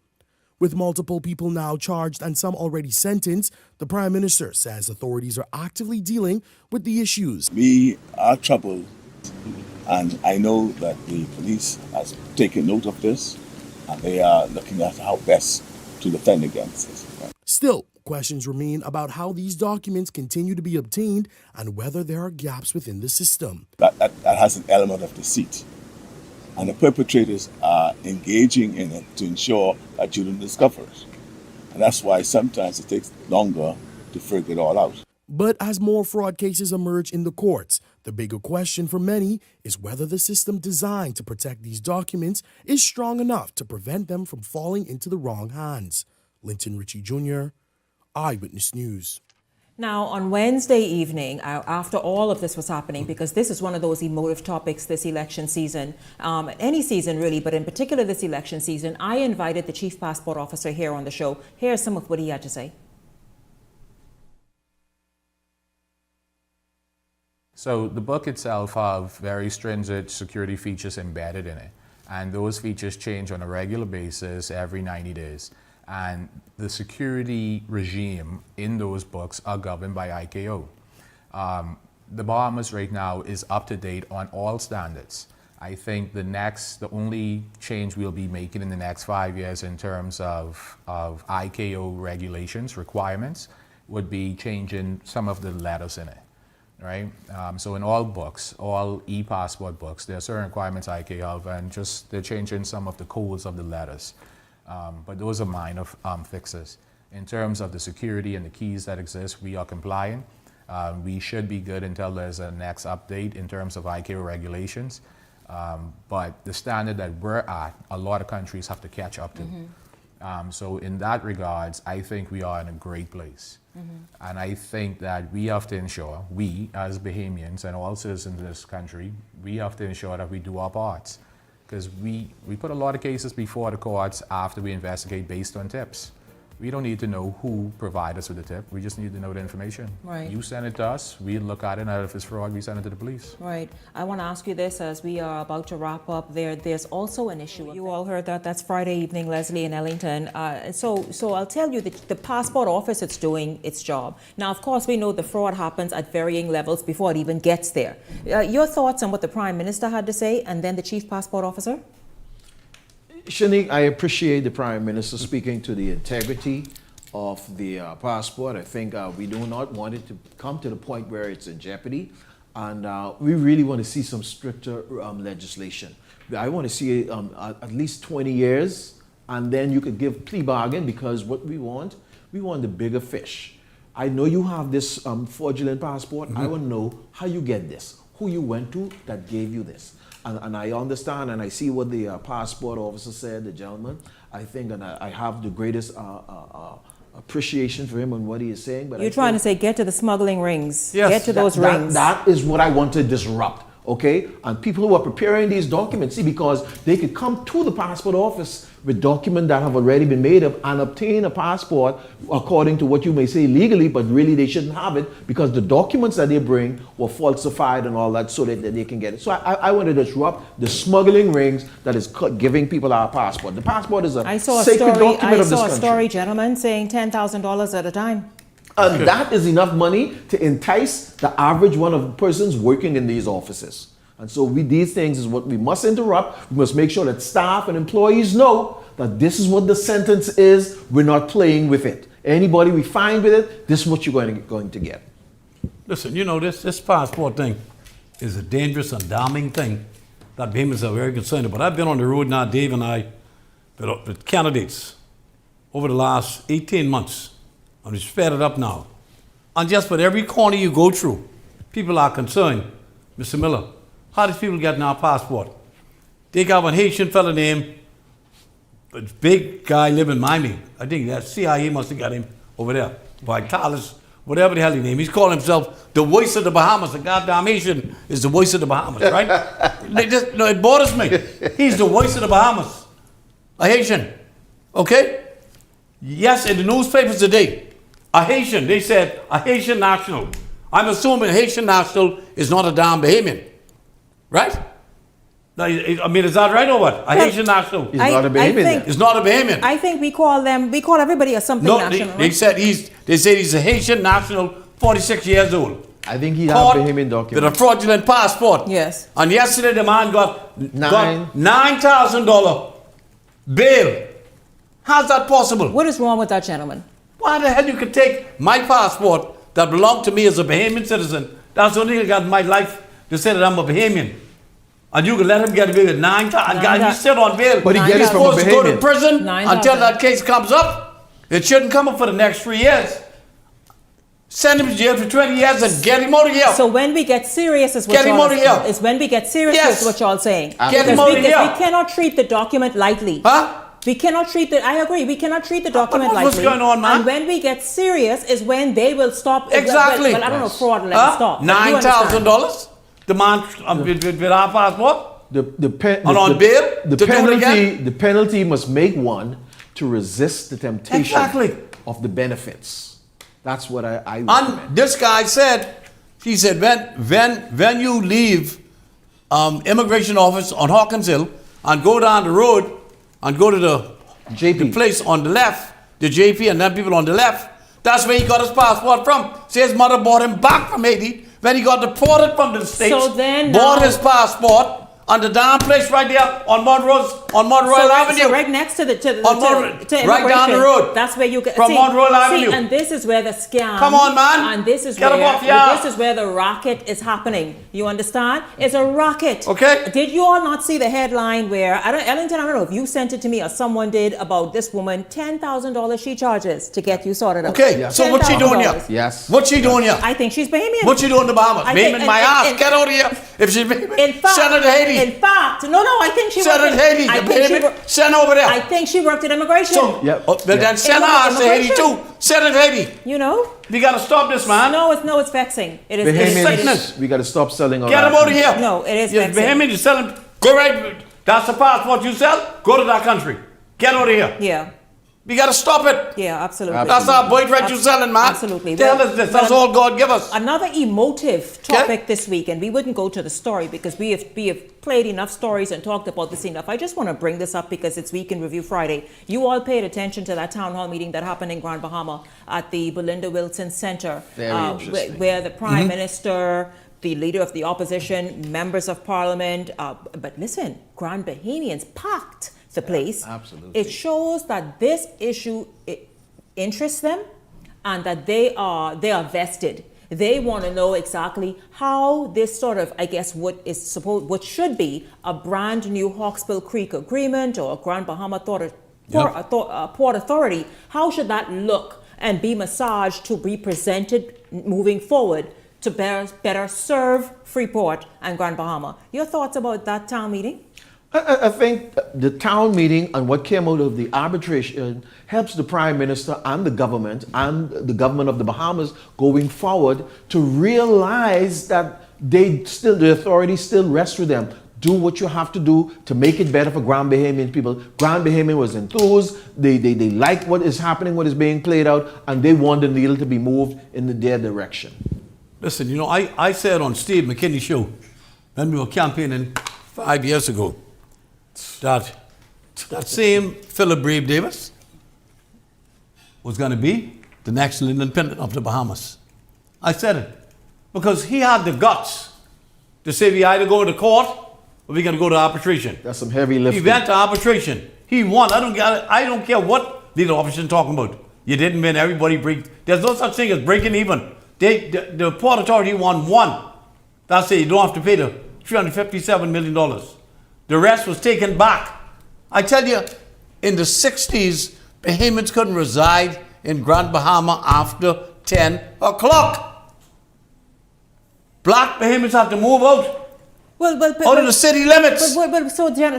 With multiple people now charged and some already sentenced, the Prime Minister says authorities are actively dealing with the issues. We are troubled, and I know that the police has taken note of this, and they are looking at how best to defend against this. Still, questions remain about how these documents continue to be obtained and whether there are gaps within the system. That has an element of deceit. And the perpetrators are engaging in it to ensure that you don't discover it. And that's why sometimes it takes longer to figure it all out. But as more fraud cases emerge in the courts, the bigger question for many is whether the system designed to protect these documents is strong enough to prevent them from falling into the wrong hands. Linton Ritchie Jr., Eyewitness News. Now, on Wednesday evening, after all of this was happening, because this is one of those emotive topics this election season, any season really, but in particular this election season, I invited the Chief Passport Officer here on the show. Here's some of what he had to say. So the book itself have very stringent security features embedded in it. And those features change on a regular basis every 90 days. And the security regime in those books are governed by ICAO. The Bahamas right now is up to date on all standards. I think the only change we'll be making in the next 5 years in terms of ICAO regulations, requirements, would be changing some of the letters in it, right? So in all books, all e-passport books, there are certain requirements ICAO have, and just they're changing some of the codes of the letters. But those are minor fixes. In terms of the security and the keys that exist, we are compliant. We should be good until there's a next update in terms of ICAO regulations. But the standard that we're at, a lot of countries have to catch up to. So in that regards, I think we are in a great place. And I think that we have to ensure, we as Bahamians and all citizens of this country, we have to ensure that we do our parts. Because we put a lot of cases before the courts after we investigate based on tips. We don't need to know who provided us with the tip. We just need to know the information. Right. You send it to us, we look at it, and if it's fraud, we send it to the police. Right. I want to ask you this as we are about to wrap up. There's also an issue. You all heard that. That's Friday evening, Leslie, in Ellington. So I'll tell you that the passport office is doing its job. Now, of course, we know the fraud happens at varying levels before it even gets there. Your thoughts on what the Prime Minister had to say, and then the Chief Passport Officer? Shanique, I appreciate the Prime Minister speaking to the integrity of the passport. I think we do not want it to come to the point where it's in jeopardy. And we really want to see some stricter legislation. I want to see at least 20 years, and then you could give plea bargain, because what we want the bigger fish. I know you have this fraudulent passport. I want to know how you get this, who you went to that gave you this. And I understand and I see what the passport officer said, the gentleman. I think, and I have the greatest appreciation for him and what he is saying. But you're trying to say get to the smuggling rings. Yes, get to those rings. That is what I want to disrupt, okay? And people who are preparing these documents, see, because they could come to the passport office with documents that have already been made up and obtain a passport according to what you may say legally, but really they shouldn't have it because the documents that they bring were falsified and all that so that they can get it. So I want to disrupt the smuggling rings that is giving people our passport. The passport is a sacred document of this country. I saw a story, gentlemen, saying $10,000 at a time. And that is enough money to entice the average one of persons working in these offices. And so these things is what we must interrupt. We must make sure that staff and employees know that this is what the sentence is. We're not playing with it. Anybody we find with it, this is what you're going to get. Listen, you know, this passport thing is a dangerous and damning thing that Bahamians are very concerned about. I've been on the road now, Dave and I, with candidates over the last 18 months. I'm just fed it up now. And just with every corner you go through, people are concerned. Mr. Miller, how these people get our passport? They got one Haitian fella named, a big guy live in Miami. I think that CIA must have got him over there. By Carlos, whatever the hell he name. He's calling himself the voice of the Bahamas. The goddamn Haitian is the voice of the Bahamas, right? It bothers me. He's the voice of the Bahamas. A Haitian. Okay? Yes, in the newspapers today, a Haitian, they said a Haitian national. I'm assuming a Haitian national is not a damn Bahamian. Right? I mean, is that right or what? A Haitian national is not a Bahamian. It's not a Bahamian. I think we call everybody a something national. They said he's a Haitian national, 46 years old. I think he has a Bahamian document. With a fraudulent passport. Yes. And yesterday the man got $9,000 bail. How's that possible? What is wrong with that gentleman? Why the hell you could take my passport that belonged to me as a Bahamian citizen? That's the only thing I got in my life to say that I'm a Bahamian. And you can let him get away with $9,000. And he's still on bail. But he gets it from a Bahamian. He's supposed to go to prison until that case comes up. It shouldn't come up for the next 3 years. Send him to jail for 20 years and get him out of here. So when we get serious is what y'all is when we get serious is what y'all saying. Get him out of here. We cannot treat the document lightly. Huh? We cannot treat I agree. We cannot treat the document lightly. What's going on, man? And when we get serious is when they will stop. Exactly. Well, I don't know, fraud, let it stop. $9,000 demand with our passport? The penalty must make one to resist the temptation of the benefits. That's what I recommend. And this guy said, he said, when you leave immigration office on Hawkins Hill and go down the road and go to the place on the left, the JP and then people on the left, that's where he got his passport from. So his mother brought him back from Haiti when he got deported from the States, bought his passport on the damn place right there on Monroe Avenue. So right next to right down the road. That's where you get from Monroe Avenue. And this is where the scam. Come on, man. And this is where the racket is happening. You understand? It's a racket. Okay. Did you all not see the headline where Ellington? I don't know if you sent it to me or someone did about this woman. $10,000 she charges to get you sorted out. Okay. So what's she doing here? Yes. What's she doing here? I think she's Bahamian. What's she doing in the Bahamas? Bahamian my ass. Get out of here. If she's Bahamian, send her to Haiti. In fact, no, I think she send her to Haiti. Send over there. I think she worked at immigration. Then send her to Haiti too. Send her to Haiti. You know? We got to stop this, man. No, it's vexing. It is sickness. We got to stop selling. Get them out of here. No, it is vexing. Bahamian, you selling. Go right. That's the passport you sell. Go to that country. Get out of here. Yeah. We got to stop it. Yeah, absolutely. That's our birthright you selling, man. Absolutely. Tell us this. That's all God give us. Another emotive topic this week, and we wouldn't go to the story because we have played enough stories and talked about this enough. I just want to bring this up because it's Week in Review Friday. You all paid attention to that town hall meeting that happened in Grand Bahama at the Belinda Wilson Center, where the Prime Minister, the leader of the opposition, members of Parliament, but listen, Grand Bahamians packed the place. Absolutely. It shows that this issue interests them and that they are vested. They want to know exactly how this sort of, I guess, what should be a brand new Hawksbill Creek agreement or a Grand Bahama Port Authority, how should that look and be massaged to be presented moving forward to better serve Freeport and Grand Bahama? Your thoughts about that town meeting? I think the town meeting and what came out of the arbitration helps the Prime Minister and the government of the Bahamas going forward to realize that the authority still rests with them. Do what you have to do to make it better for Grand Bahamian people. Grand Bahamian was enthused. They like what is happening, what is being played out, and they want the needle to be moved in their direction. Listen, you know, I said on Steve McKinney's show when we were campaigning 5 years ago, that same Philip Brave Davis was going to be the next Lyndon Pinton of the Bahamas. I said it because he had the guts to say we either go to court or we got to go to arbitration. That's some heavy lifting. He went to arbitration. He won. I don't care what the opposition talking about. You didn't win. Everybody break. There's no such thing as breaking even. The Port Authority won one. That's it. You don't have to pay the $357 million. The rest was taken back. I tell you, in the 60s, Bahamians couldn't reside in Grand Bahama after 10 o'clock. Black Bahamians had to move out out of the city limits.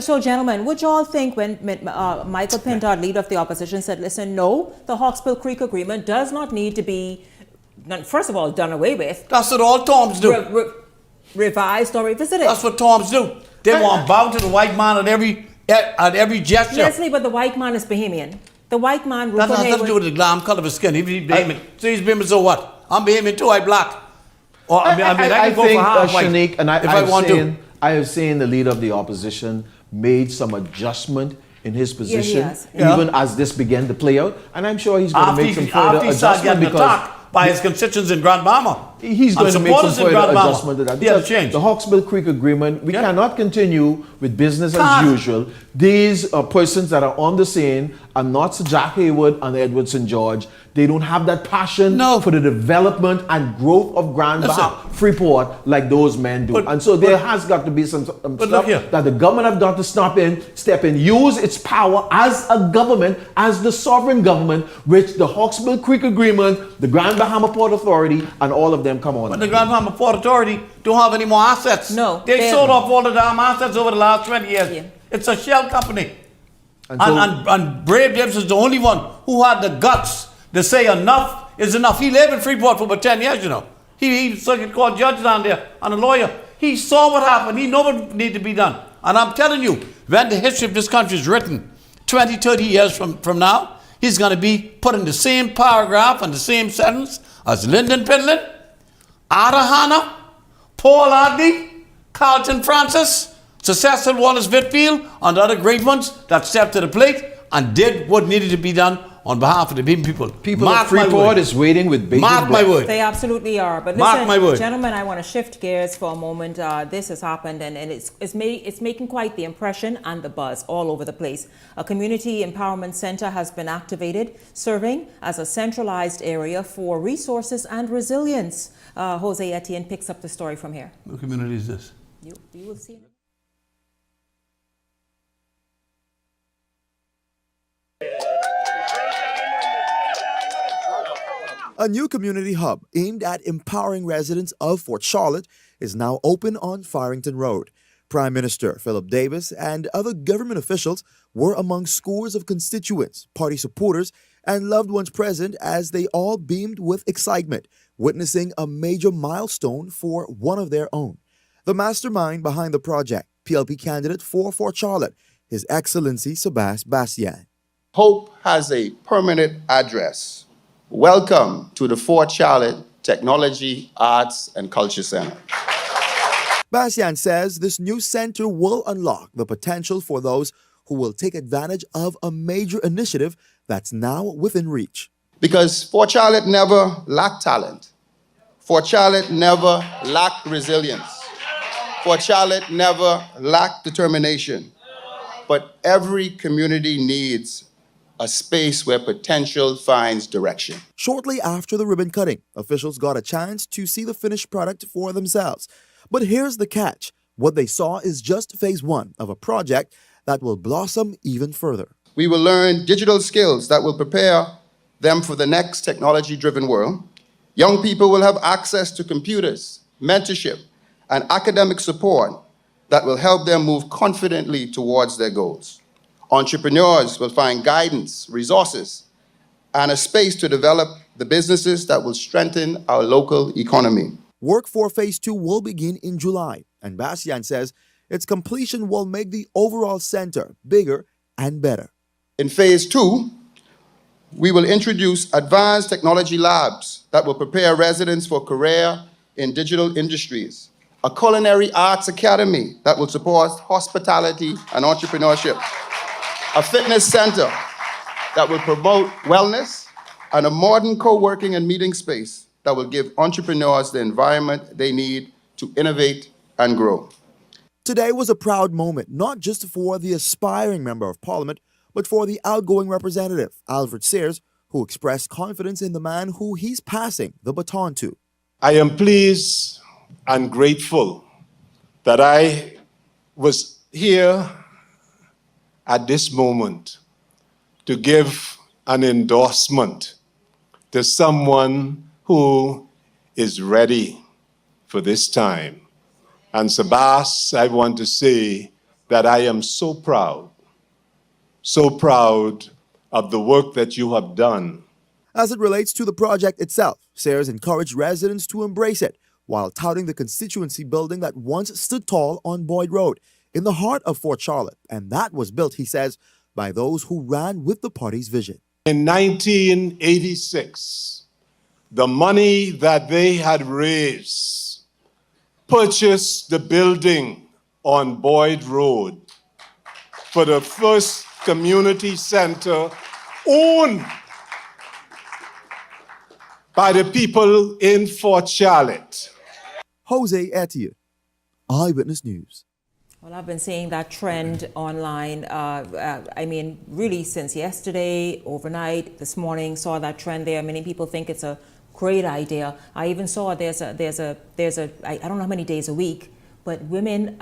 So, gentlemen, would you all think when Michael Pintard, leader of the opposition, said, listen, no, the Hawksbill Creek Agreement does not need to be, first of all, done away with. That's what all Toms do. Revised or revisited. That's what Toms do. They want bow to the white man at every gesture. Leslie, but the white man is Bahamian. The white man... That has nothing to do with the glam color of his skin. He's Bahamian. So he's Bahamian, so what? I'm Bahamian too, I'm black. Or, I can go for half white Shanique, and if I want to. I have seen the leader of the opposition made some adjustment in his position, even as this began to play out. And I'm sure he's going to make some further adjustment because... by his constituents in Grand Bahama. He's going to make some further adjustment to that. Change. The Hawksbill Creek Agreement, we cannot continue with business as usual. These persons that are on the scene are not Sir Jack Hayward and Edward St. George. They don't have that passion for the development and growth of Grand Bahama, Freeport, like those men do. And so there has got to be some stuff that the government have got to step in, use its power as a government, as the sovereign government, which the Hawksbill Creek Agreement, the Grand Bahama Port Authority, and all of them come on. But the Grand Bahama Port Authority don't have any more assets. No. They sold off all the damn assets over the last 20 years. Yeah. It's a shell company. And Brave Davis is the only one who had the guts to say enough is enough. He lived in Freeport for about 10 years, you know. He's like a court judge down there and a lawyer. He saw what happened. He knew what needed to be done. And I'm telling you, when the history of this country is written 20, 30 years from now, he's going to be put in the same paragraph and the same sentence as Lyndon Pinland, Ada Hanna, Paul Adley, Carlton Francis, Sir Cecil Wallace Whitfield, and other great ones that stepped to the plate and did what needed to be done on behalf of the people. People of Freeport is waiting with bated breath. Mark my word. They absolutely are. But Mark my word. listen, gentlemen, I want to shift gears for a moment. This has happened, and it's making quite the impression and the buzz all over the place. A community empowerment center has been activated, serving as a centralized area for resources and resilience. Jose Etienne picks up the story from here. What community is this? You will see. A new community hub aimed at empowering residents of Fort Charlotte is now open on Farrington Road. Prime Minister Philip Davis and other government officials were among scores of constituents, party supporters, and loved ones present as they all beamed with excitement, witnessing a major milestone for one of their own. The mastermind behind the project, PLP candidate for Fort Charlotte, His Excellency Sebas Bastian. Hope has a permanent address. Welcome to the Fort Charlotte Technology, Arts, and Culture Center. Bastian says this new center will unlock the potential for those who will take advantage of a major initiative that's now within reach. Because Fort Charlotte never lacked talent. Fort Charlotte never lacked resilience. Fort Charlotte never lacked determination. But every community needs a space where potential finds direction. Shortly after the ribbon cutting, officials got a chance to see the finished product for themselves. But here's the catch. What they saw is just phase one of a project that will blossom even further. We will learn digital skills that will prepare them for the next technology-driven world. Young people will have access to computers, mentorship, and academic support that will help them move confidently towards their goals. Entrepreneurs will find guidance, resources, and a space to develop the businesses that will strengthen our local economy. Work for Phase 2 will begin in July, and Bastian says its completion will make the overall center bigger and better. In Phase 2, we will introduce advanced technology labs that will prepare residents for career in digital industries, a culinary arts academy that will support hospitality and entrepreneurship, a fitness center that will promote wellness, and a modern co-working and meeting space that will give entrepreneurs the environment they need to innovate and grow. Today was a proud moment, not just for the aspiring Member of Parliament, but for the outgoing representative, Alfred Sears, who expressed confidence in the man who he's passing the baton to. I am pleased and grateful that I was here at this moment to give an endorsement to someone who is ready for this time. And Sebas, I want to say that I am so proud of the work that you have done. As it relates to the project itself, Sears encouraged residents to embrace it while touting the constituency building that once stood tall on Boyd Road in the heart of Fort Charlotte. And that was built, he says, by those who ran with the party's vision. In 1986, the money that they had raised purchased the building on Boyd Road for the first community center owned by the people in Fort Charlotte. Jose Etienne, Eyewitness News. Well, I've been seeing that trend online. Really since yesterday, overnight, this morning, saw that trend there. Many people think it's a great idea. I even saw there's a I don't know how many days a week, but women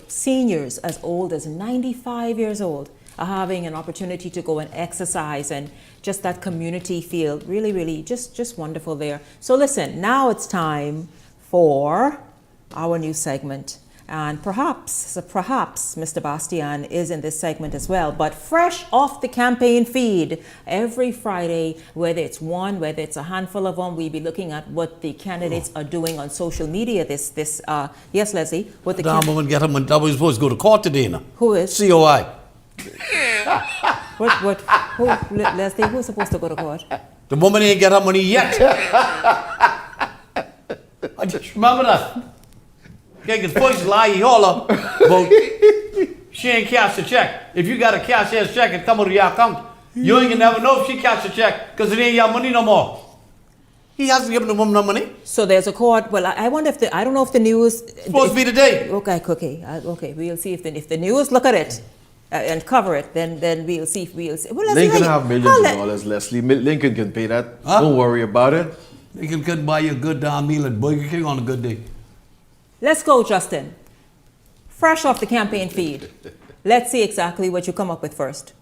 seniors as old as 95 years old are having an opportunity to go and exercise, and just that community feel really just wonderful there. So listen, now it's time for our new segment. And perhaps Mr. Bastian is in this segment as well. But fresh off the campaign feed, every Friday, whether it's one, whether it's a handful of them, we'll be looking at what the candidates are doing on social media. Yes, Leslie, what the woman get him when W supposed to go to court today now. Who is? COI. Leslie, who's supposed to go to court? The woman ain't get her money yet. I just remember that. Can't get first lie, he holler, but she ain't cashed the check. If you got a cashier's check and come out of your account, you ain't gonna never know if she cashed the check because it ain't your money no more. He hasn't given the woman no money. So there's a court. Well, I wonder if I don't know if the news. Supposed to be today. Okay. We'll see if the news look at it and cover it. Then we'll see. Well, Lincoln have millions of dollars, Leslie. Lincoln can pay that. Huh? Don't worry about it. Lincoln can buy you a good meal at Burger King on a good day. Let's go, Justin. Fresh off the campaign feed. Let's see exactly what you come up with first.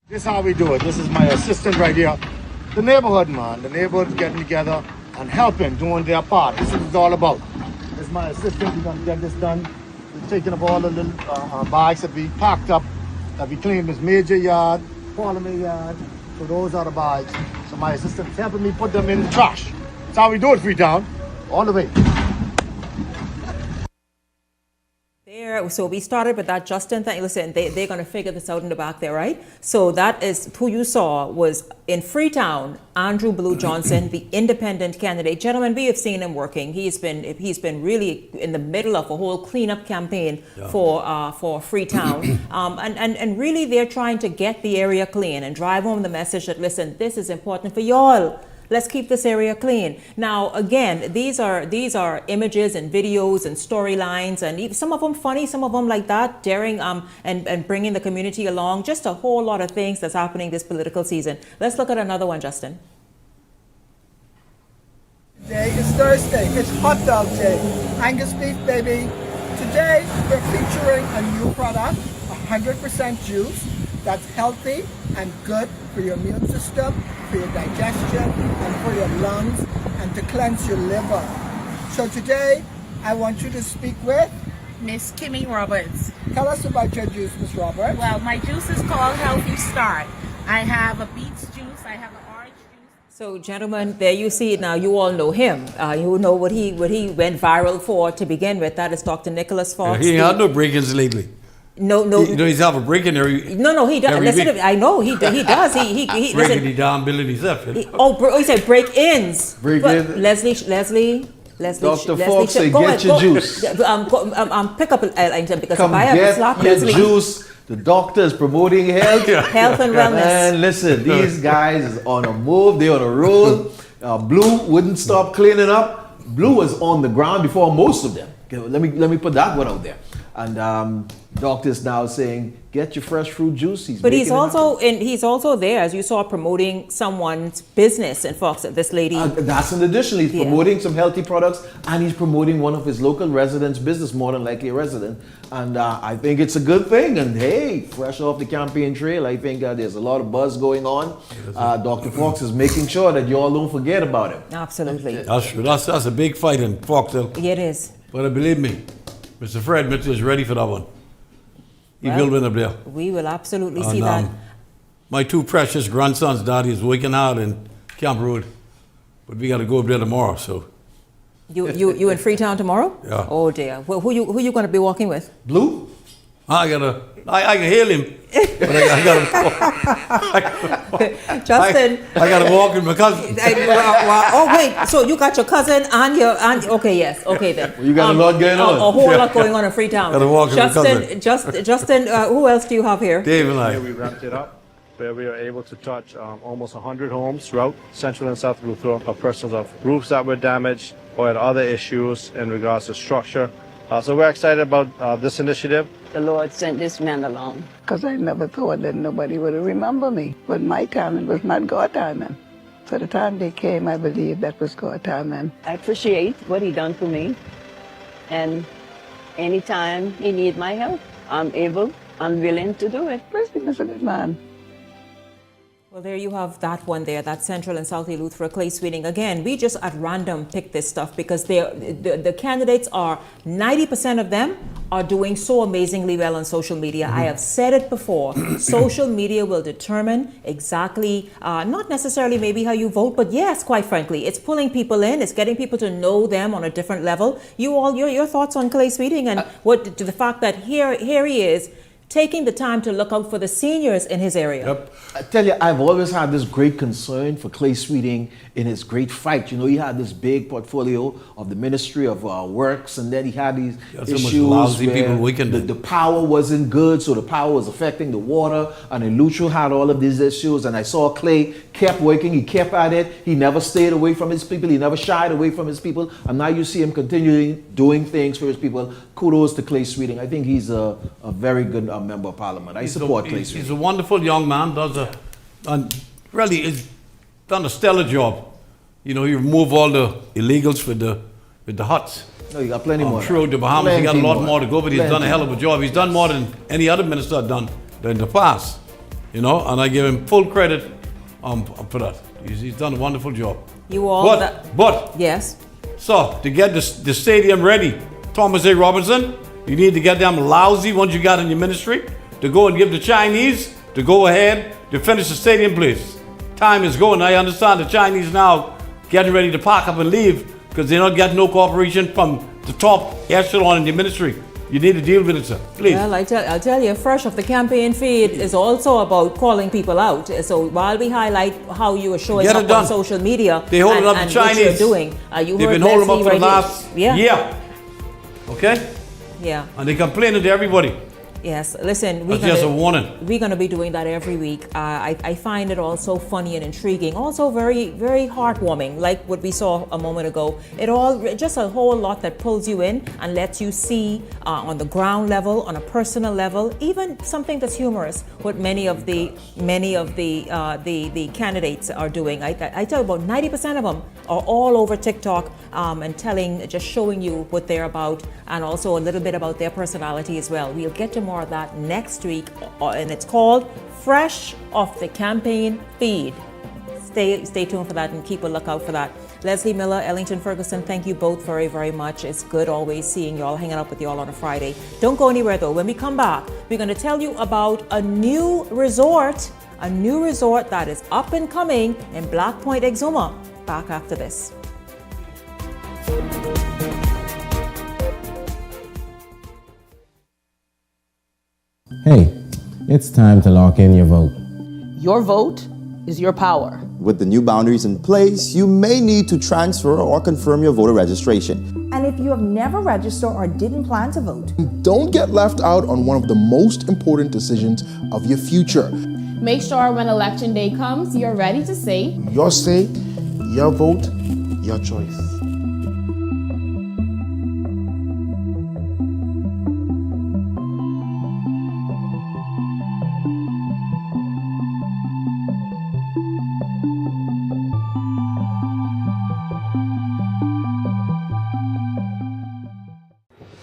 This is how we do it. This is my assistant right here. The neighborhood, man. The neighborhood's getting together and helping, doing their part. This is what it's all about. This is my assistant. We're going to get this done. We're taking up all the little bags that we packed up, that we claimed as major yard, parliament yard. So those are the bags. So my assistant's helping me put them in the trash. That's how we do it, Freetown. All the way. So we started with that Justin thing. Listen, they're going to figure this out in the back there, right? So that is who you saw was in Freetown, Andrew Blue Johnson, the independent candidate. Gentlemen, we have seen him working. He's been really in the middle of a whole cleanup campaign for Freetown. And really they're trying to get the area clean and drive home the message that, listen, this is important for y'all. Let's keep this area clean. Now, again, these are images and videos and storylines, and some of them funny, some of them like that, daring and bringing the community along. Just a whole lot of things that's happening this political season. Let's look at another one, Justin. Today is Thursday. It's hot dog day. Angus beef, baby. Today we're featuring a new product, 100% juice, that's healthy and good for your immune system, for your digestion, and for your lungs, and to cleanse your liver. So today, I want you to speak with Miss Kimmy Roberts. Tell us about your juice, Miss Roberts. Well, my juice is called Healthy Start. I have a beets juice, I have an orange juice. So, gentlemen, there you see it now. You all know him. You know what he went viral for to begin with. That is Dr. Nicholas Fox. He ain't had no break-ins lately. No. You know, he's have a break in every. No, he does. Listen, I know he does. He breaking listen. the down building himself. He said break-ins. Break-in. Leslie. Dr. Fox said, get your juice. Pick up an item because Come if I have get a slap, your Leslie. Juice. The doctor is promoting health. Health and wellness. And listen, these guys is on a move. They're on a roll. Blue wouldn't stop cleaning up. Blue was on the ground before most of them. Okay, let me put that one out there. And doctors now saying, get your fresh fruit juice. He's also there, as you saw, promoting someone's business in Fox. This lady. That's an addition. He's promoting some healthy products, and he's promoting one of his local residents' business, more than likely a resident. And I think it's a good thing. And hey, fresh off the campaign trail, I think there's a lot of buzz going on. Dr. Fox is making sure that you all don't forget about him. Absolutely. That's true. That's a big fight in Foxville. It is. But believe me, Mr. Fred Mitchell is ready for that one. He will win up there. We will absolutely see that. My two precious grandsons' daddy is working hard in Camp Road, but we got to go up there tomorrow. So you in Freetown tomorrow? Yeah. Oh dear. Well, who you going to be walking with? Blue? I can hail him, but I got to. Justin. I got to walk with my cousin. Oh wait, so you got your cousin and your aunt? Okay, yes, okay then. You got a lot going on. A whole lot going on in Freetown. Got to walk with my cousin. Justin, who else do you have here? Dave and I. Here we wrapped it up, where we are able to touch almost 100 homes throughout Central and South Luther of persons of roofs that were damaged or had other issues in regards to structure. So we're excited about this initiative. The Lord sent this man along, because I never thought that nobody would remember me. But my timing was not God timing. So the time they came, I believe that was God timing. I appreciate what he done for me. And anytime he need my help, I'm willing to do it. President is a good man. Well, there you have that one there, that Central and South Eleuthera clay sweeting. Again, we just at random pick this stuff because the candidates are, 90% of them are doing so amazingly well on social media. I have said it before. Social media will determine exactly, not necessarily maybe how you vote, but yes, quite frankly, it's pulling people in, it's getting people to know them on a different level. Your thoughts on clay sweeting and what to the fact that here he is, taking the time to look out for the seniors in his area. Yep. I tell you, I've always had this great concern for Clay Sweeting in his great fight. You know, he had this big portfolio of the Ministry of Works, and then he had these issues lousy where people weakened the power wasn't good, so the power was affecting the water, and Eleuthera had all of these issues, and I saw Clay kept working, he kept at it, he never stayed away from his people, he never shied away from his people, and now you see him continuing doing things for his people. Kudos to Clay Sweeting. I think he's a very good member of Parliament. I support Clay Sweeting. He's a wonderful young man, and really has done a stellar job. You know, you remove all the illegals with the huts. No, you got plenty more. Throughout the Bahamas, he got a lot more to go, but he's done a hell of a job. He's done more than any other minister had done in the past. You know, and I give him full credit for that. He's done a wonderful job. You all, but yes. So to get the stadium ready, Thomas A. Robinson, you need to get them lousy ones you got in your ministry to go and give the Chinese to go ahead to finish the stadium, please. Time is going. I understand the Chinese now getting ready to pack up and leave because they're not getting no cooperation from the top echelon in your ministry. You need to deal with it, sir. Please. Well, I'll tell you, Fresh Off the Campaign feed is also about calling people out. So while we highlight how you are showing up on social media, they holding up the Chinese. What you're doing, they've been holding them up for the last year. Okay? Yeah. And they complaining to everybody. Yes, listen, we're going to be doing that every week. I find it also funny and intriguing, also very, very heartwarming, like what we saw a moment ago. It all, just a whole lot that pulls you in and lets you see on the ground level, on a personal level, even something that's humorous, what many of the candidates are doing. I tell you, about 90% of them are all over TikTok and just showing you what they're about, and also a little bit about their personality as well. We'll get to more of that next week, and it's called Fresh Off the Campaign feed. Stay tuned for that and keep a lookout for that. Leslie Miller, Ellington Ferguson, thank you both very, very much. It's good always seeing y'all, hanging out with y'all on a Friday. Don't go anywhere though. When we come back, we're going to tell you about a new resort that is up and coming in Black Point, Exuma. Back after this. Hey, it's time to lock in your vote. Your vote is your power. With the new boundaries in place, you may need to transfer or confirm your voter registration. And if you have never registered or didn't plan to vote, don't get left out on one of the most important decisions of your future. Make sure when election day comes, you're ready to say, your say, your vote, your choice.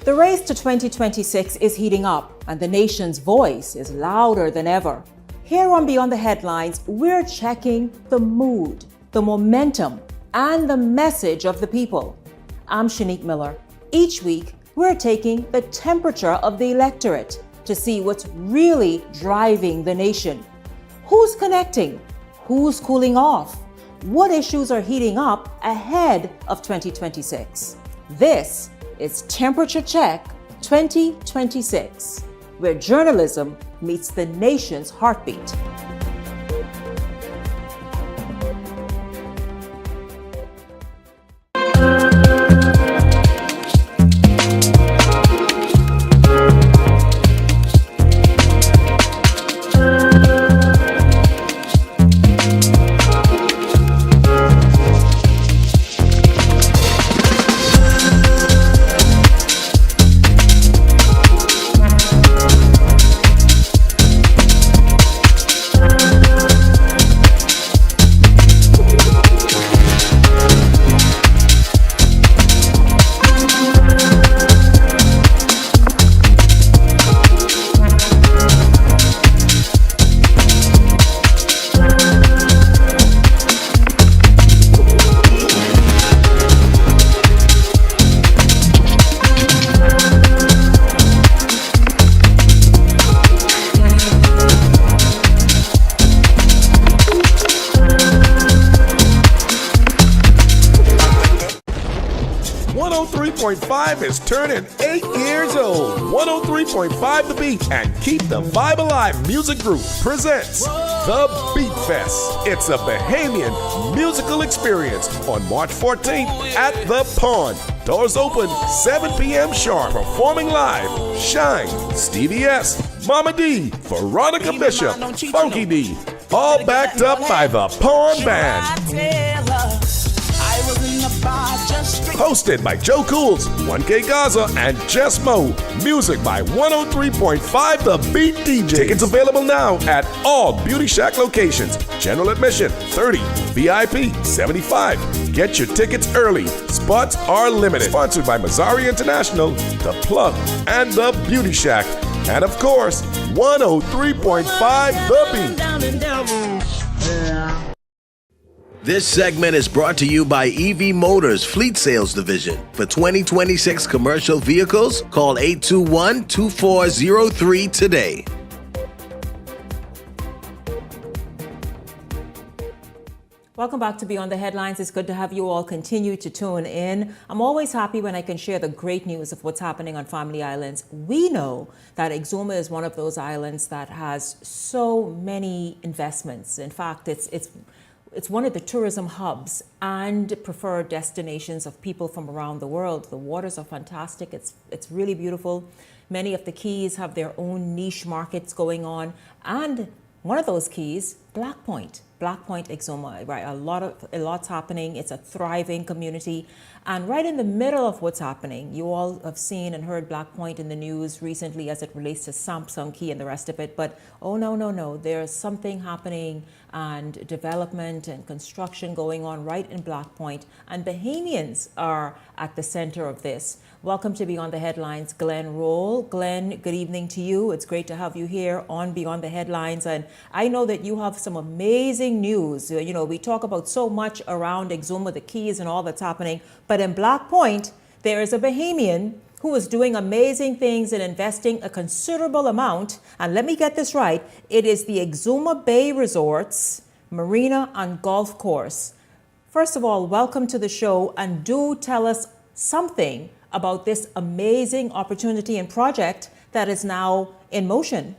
The race to 2026 is heating up, and the nation's voice is louder than ever. Here on Beyond the Headlines, we're checking the mood, the momentum, and the message of the people. I'm Shanique Miller. Each week, we're taking the temperature of the electorate to see what's really driving the nation. Who's connecting? Who's cooling off? What issues are heating up ahead of 2026? This is Temperature Check 2026, where journalism meets the nation's heartbeat. 103.5 is turning 8 years old. 103.5 The Beat and Keep the Vibe Alive Music Group presents The Beat Fest. It's a Bahamian musical experience on March 14th at The Pond. Doors open 7 p.m. sharp. Performing live, Shine, Stevie S, Mama D, Veronica Bishop, Funky D, all backed up by the Pond Band. Hosted by Joe Cools, 1K Gaza, and Jess Mo. Music by 103.5 The Beat DJ. Tickets available now at all Beauty Shack locations. General admission, $30. VIP, $75. Get your tickets early. Spots are limited. Sponsored by Mazzari International, The Plug, and The Beauty Shack. And of course, 103.5 The Beat. This segment is brought to you by EV Motors Fleet Sales Division. For 2026 commercial vehicles, call 821-2403 today. Welcome back to Beyond the Headlines. It's good to have you all continue to tune in. I'm always happy when I can share the great news of what's happening on Family Islands. We know that Exuma is one of those islands that has so many investments. In fact, it's one of the tourism hubs and preferred destinations of people from around the world. The waters are fantastic. It's really beautiful. Many of the keys have their own niche markets going on. And one of those keys, Black Point Exuma, right? A lot's happening. It's a thriving community. And right in the middle of what's happening, you all have seen and heard Black Point in the news recently as it relates to Samsung Key and the rest of it. But oh no, there's something happening and development and construction going on right in Black Point. And Bahamians are at the center of this. Welcome to Beyond the Headlines, Glenn Roll. Glenn, good evening to you. It's great to have you here on Beyond the Headlines. And I know that you have some amazing news. You know, we talk about so much around Exuma, the keys and all that's happening. But in Black Point, there is a Bahamian who is doing amazing things and investing a considerable amount. And let me get this right. It is the Exuma Bay Resorts, Marina and Golf Course. First of all, welcome to the show, and do tell us something about this amazing opportunity and project that is now in motion.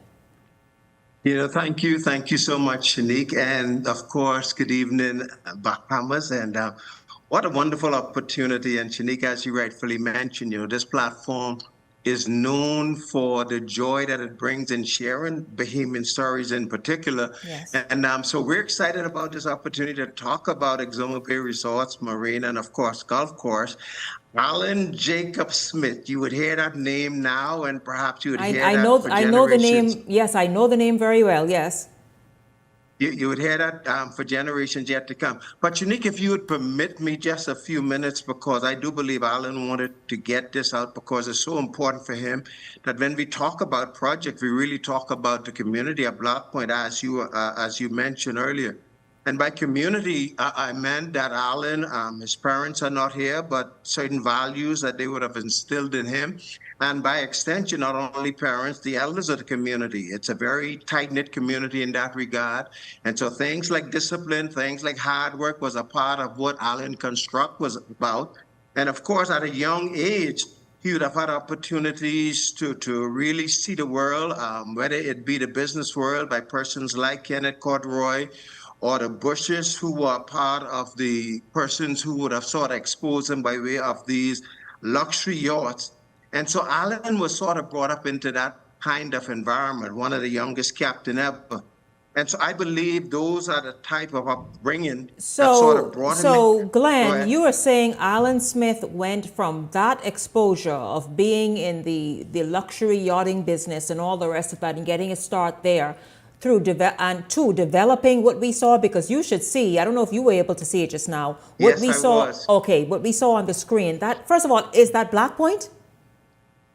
Thank you. Thank you so much, Shanique. And of course, good evening, Bahamas. And what a wonderful opportunity. And Shanique, as you rightfully mentioned, this platform is known for the joy that it brings in sharing Bahamian stories in particular. Yes. And so we're excited about this opportunity to talk about Exuma Bay Resorts, Marina, and of course, Golf Course. Alan Jacob Smith, you would hear that name now, and perhaps you would hear I that know for I know the generations. name. Yes, I know the name very well. Yes. You would hear that for generations yet to come. But Unique, if you would permit me just a few minutes, because I do believe Alan wanted to get this out because it's so important for him that when we talk about project, we really talk about the community of Black Point, as you mentioned earlier. And by community, I meant that Alan, his parents are not here, but certain values that they would have instilled in him. And by extension, not only parents, the elders of the community. It's a very tight-knit community in that regard. And so things like discipline, things like hard work was a part of what Alan Construct was about. And of course, at a young age, he would have had opportunities to really see the world, whether it be the business world by persons like Kenneth Corduroy, or the Bushes, who were part of the persons who would have sort of exposed him by way of these luxury yachts. And so Alan was sort of brought up into that kind of environment, one of the youngest captain ever. And so I believe those are the type of upbringing that sort of brought him in. So Glenn, you are saying Alan Smith went from that exposure of being in the luxury yachting business and all the rest of that and getting a start there, through developing what we saw, because you should see, I don't know if you were able to see it just now, what we saw. Was. Okay, what we saw on the screen. That, first of all, is that Black Point?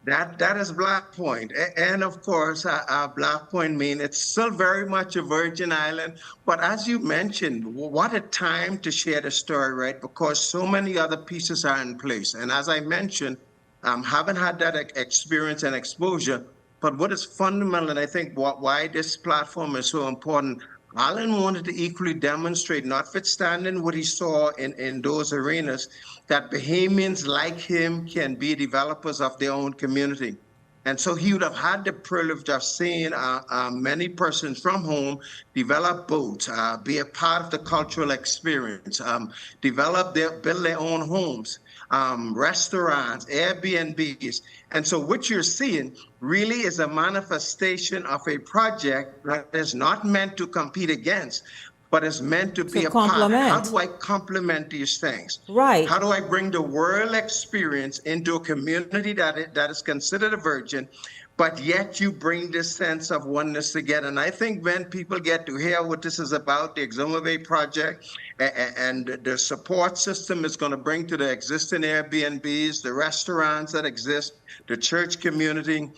That is Black Point. And of course, Black Point means it's still very much a virgin island. But as you mentioned, what a time to share the story, right? Because so many other pieces are in place. And as I mentioned, haven't had that experience and exposure. But what is fundamental, and I think why this platform is so important, Alan wanted to equally demonstrate, notwithstanding what he saw in those arenas, that Bahamians like him can be developers of their own community. And so he would have had the privilege of seeing many persons from home develop boats, be a part of the cultural experience, build their own homes, restaurants, Airbnbs. And so what you're seeing really is a manifestation of a project that is not meant to compete against, but is meant to be a part. How do I complement these things? Right. How do I bring the world experience into a community that is considered a virgin, but yet you bring this sense of oneness together? And I think when people get to hear what this is about, the Exuma Bay project, and the support system is going to bring to the existing Airbnbs, the restaurants that exist, the church community,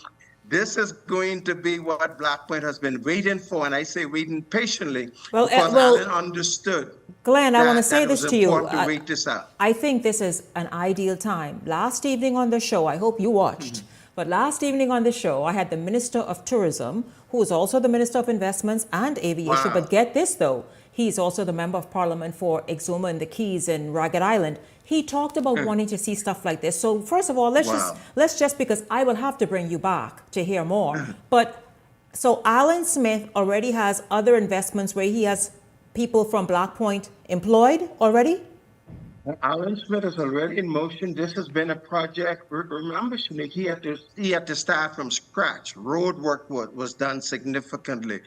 this is going to be what Black Point has been waiting for, and I say waiting patiently, because Alan understood. Glenn, I want to say this to you. To wait this out. I think this is an ideal time. Last evening on the show, I hope you watched, but last evening on the show, I had the Minister of Tourism, who is also the Minister of Investments and Aviation, but get this though, he's also the Member of Parliament for Exuma and the Keys in Ragged Island. He talked about wanting to see stuff like this. So first of all, let's just because I will have to bring you back to hear more. But so Alan Smith already has other investments where he has people from Black Point employed already? Alan Smith is already in motion. This has been a project. Remember, Shanique, he had to start from scratch. Road work was done significantly.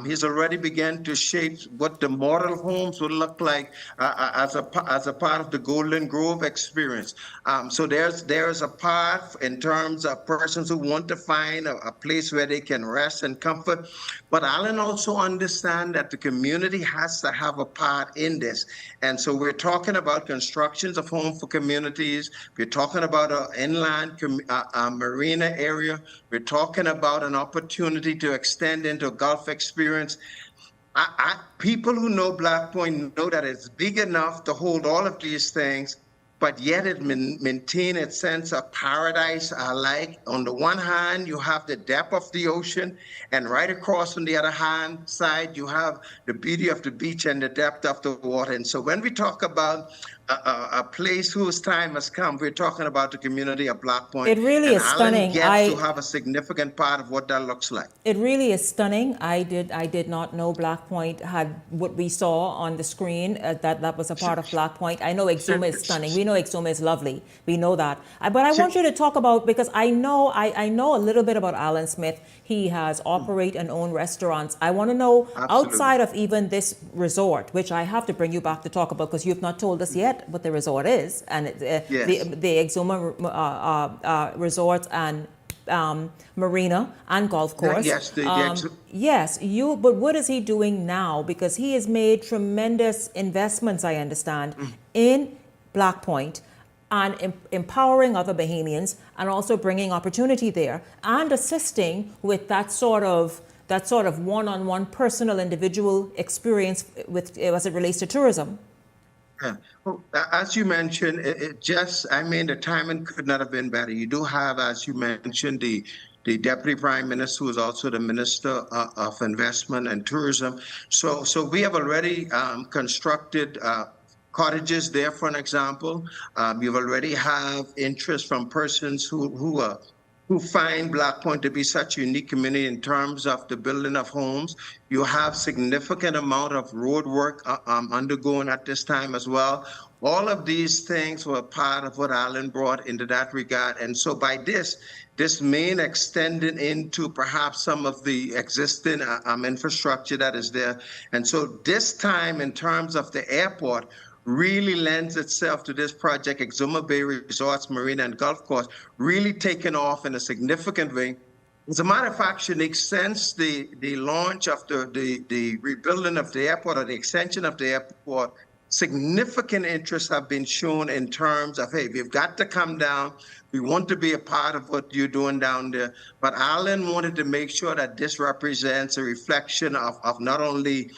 He's already begun to shape what the model homes would look like as a part of the Golden Grove experience. So there's a part in terms of persons who want to find a place where they can rest and comfort. But Alan also understands that the community has to have a part in this. And so we're talking about constructions of homes for communities. We're talking about an inland marina area. We're talking about an opportunity to extend into a Gulf experience. People who know Black Point know that it's big enough to hold all of these things, but yet it maintain its sense of paradise. Like on the one hand, you have the depth of the ocean, and right across on the other hand side, you have the beauty of the beach and the depth of the water. And so when we talk about a place whose time has come, we're talking about the community of Black Point. It really is stunning. Alan gets to have a significant part of what that looks like. It really is stunning. I did not know Black Point had what we saw on the screen, that was a part of Black Point. I know Exuma is stunning. We know Exuma is lovely. We know that. But I want you to talk about, because I know a little bit about Alan Smith. He has operate and own restaurants. I want to know, outside of even this resort, which I have to bring you back to talk about because you've not told us yet what the resort is, and the Exuma resorts and marina and golf course. Yes, but what is he doing now? Because he has made tremendous investments, I understand, in Black Point and empowering other Bahamians and also bringing opportunity there and assisting with that sort of one-on-one personal individual experience with as it relates to tourism. Yeah. Well, as you mentioned, the timing could not have been better. You do have, as you mentioned, the Deputy Prime Minister, who is also the Minister of Investment and Tourism. So we have already constructed cottages there, for an example. You've already have interest from persons who find Black Point to be such a unique community in terms of the building of homes. You have significant amount of road work undergoing at this time as well. All of these things were part of what Alan brought into that regard. And so by this main extending into perhaps some of the existing infrastructure that is there. And so this time in terms of the airport, really lends itself to this project, Exuma Bay Resorts, Marina, and Golf Course, really taken off in a significant way. As a matter of fact, Shanique, since the launch of the rebuilding of the airport or the extension of the airport, significant interest have been shown in terms of, hey, we've got to come down. We want to be a part of what you're doing down there. But Alan wanted to make sure that this represents a reflection of not only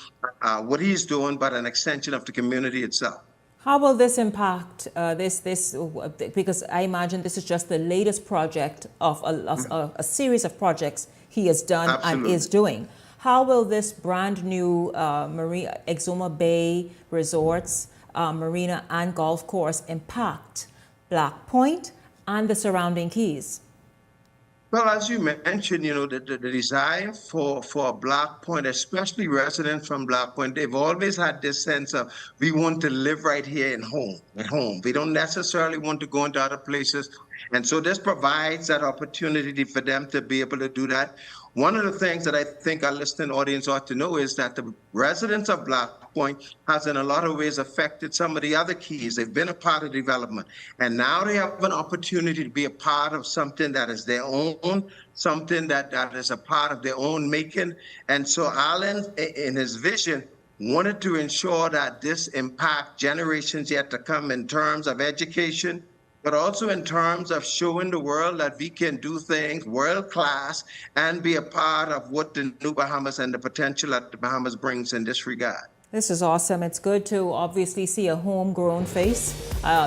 what he's doing, but an extension of the community itself. How will this impact because I imagine this is just the latest project of a series of projects he has done and is doing. How will this brand new Exuma Bay Resorts, Marina and Golf Course impact Black Point and the surrounding keys? Well, as you mentioned, the desire for Black Point, especially residents from Black Point, they've always had this sense of, we want to live right here at home. We don't necessarily want to go into other places. And so this provides that opportunity for them to be able to do that. One of the things that I think our listening audience ought to know is that the residents of Black Point has in a lot of ways affected some of the other keys. They've been a part of development. And now they have an opportunity to be a part of something that is their own, something that is a part of their own making. And so Alan, in his vision, wanted to ensure that this impact generations yet to come in terms of education, but also in terms of showing the world that we can do things world-class and be a part of what the new Bahamas and the potential that the Bahamas brings in this regard. This is awesome. It's good to obviously see a homegrown face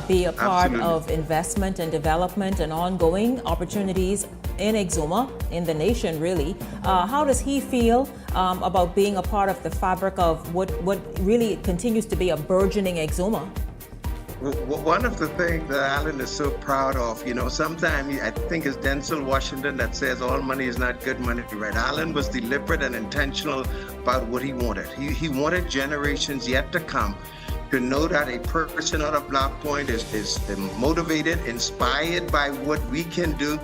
be a part Absolutely. of investment and development and ongoing opportunities in Exuma, in the nation, really. How does he feel about being a part of the fabric of what really continues to be a burgeoning Exuma? One of the things that Alan is so proud of, sometimes I think it's Denzel Washington that says all money is not good money, right? Alan was deliberate and intentional about what he wanted. He wanted generations yet to come to know that a person out of Black Point is motivated, inspired by what we can do.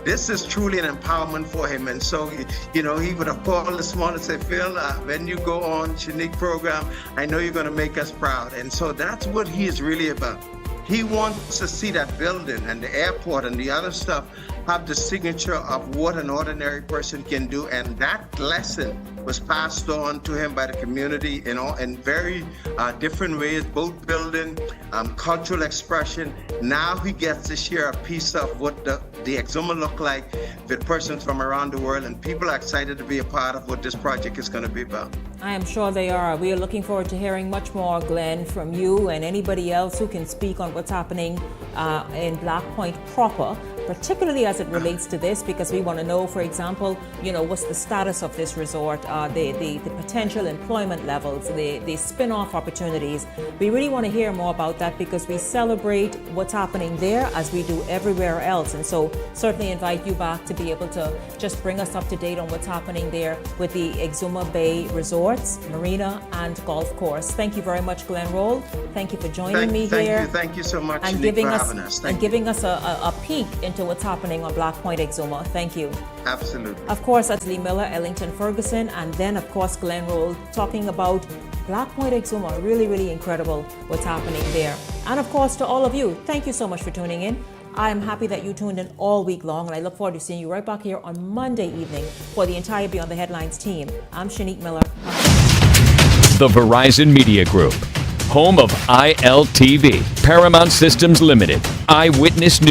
This is truly an empowerment for him. And so, he would have called this morning and said, Phil, when you go on Shanique program, I know you're going to make us proud. And so that's what he is really about. He wants to see that building and the airport and the other stuff have the signature of what an ordinary person can do. And that lesson was passed on to him by the community in very different ways, boat building, cultural expression. Now he gets to share a piece of what the Exuma look like with persons from around the world, and people are excited to be a part of what this project is going to be about. I am sure they are. We are looking forward to hearing much more, Glenn, from you and anybody else who can speak on what's happening in Black Point proper, particularly as it relates to this, because we want to know, for example, what's the status of this resort, the potential employment levels, the spin-off opportunities. We really want to hear more about that because we celebrate what's happening there as we do everywhere else. And so certainly invite you back to be able to just bring us up to date on what's happening there with the Exuma Bay Resorts, Marina, and Golf Course. Thank you very much, Glenn Roll. Thank you for joining me here. Thank you so much, and Shanique, giving for us having us. and giving us a peek into what's happening on Black Point Exuma. Thank you. Absolutely. Of course, that's Lee Miller, Ellington Ferguson, and then of course Glenn Roll talking about Black Point Exuma. Really, really incredible what's happening there. And of course to all of you, thank you so much for tuning in. I am happy that you tuned in all week long, and I look forward to seeing you right back here on Monday evening for the entire Beyond the Headlines team. I'm Shanique Miller. The Verizon Media Group, home of ILTV, Paramount Systems Limited, Eyewitness News.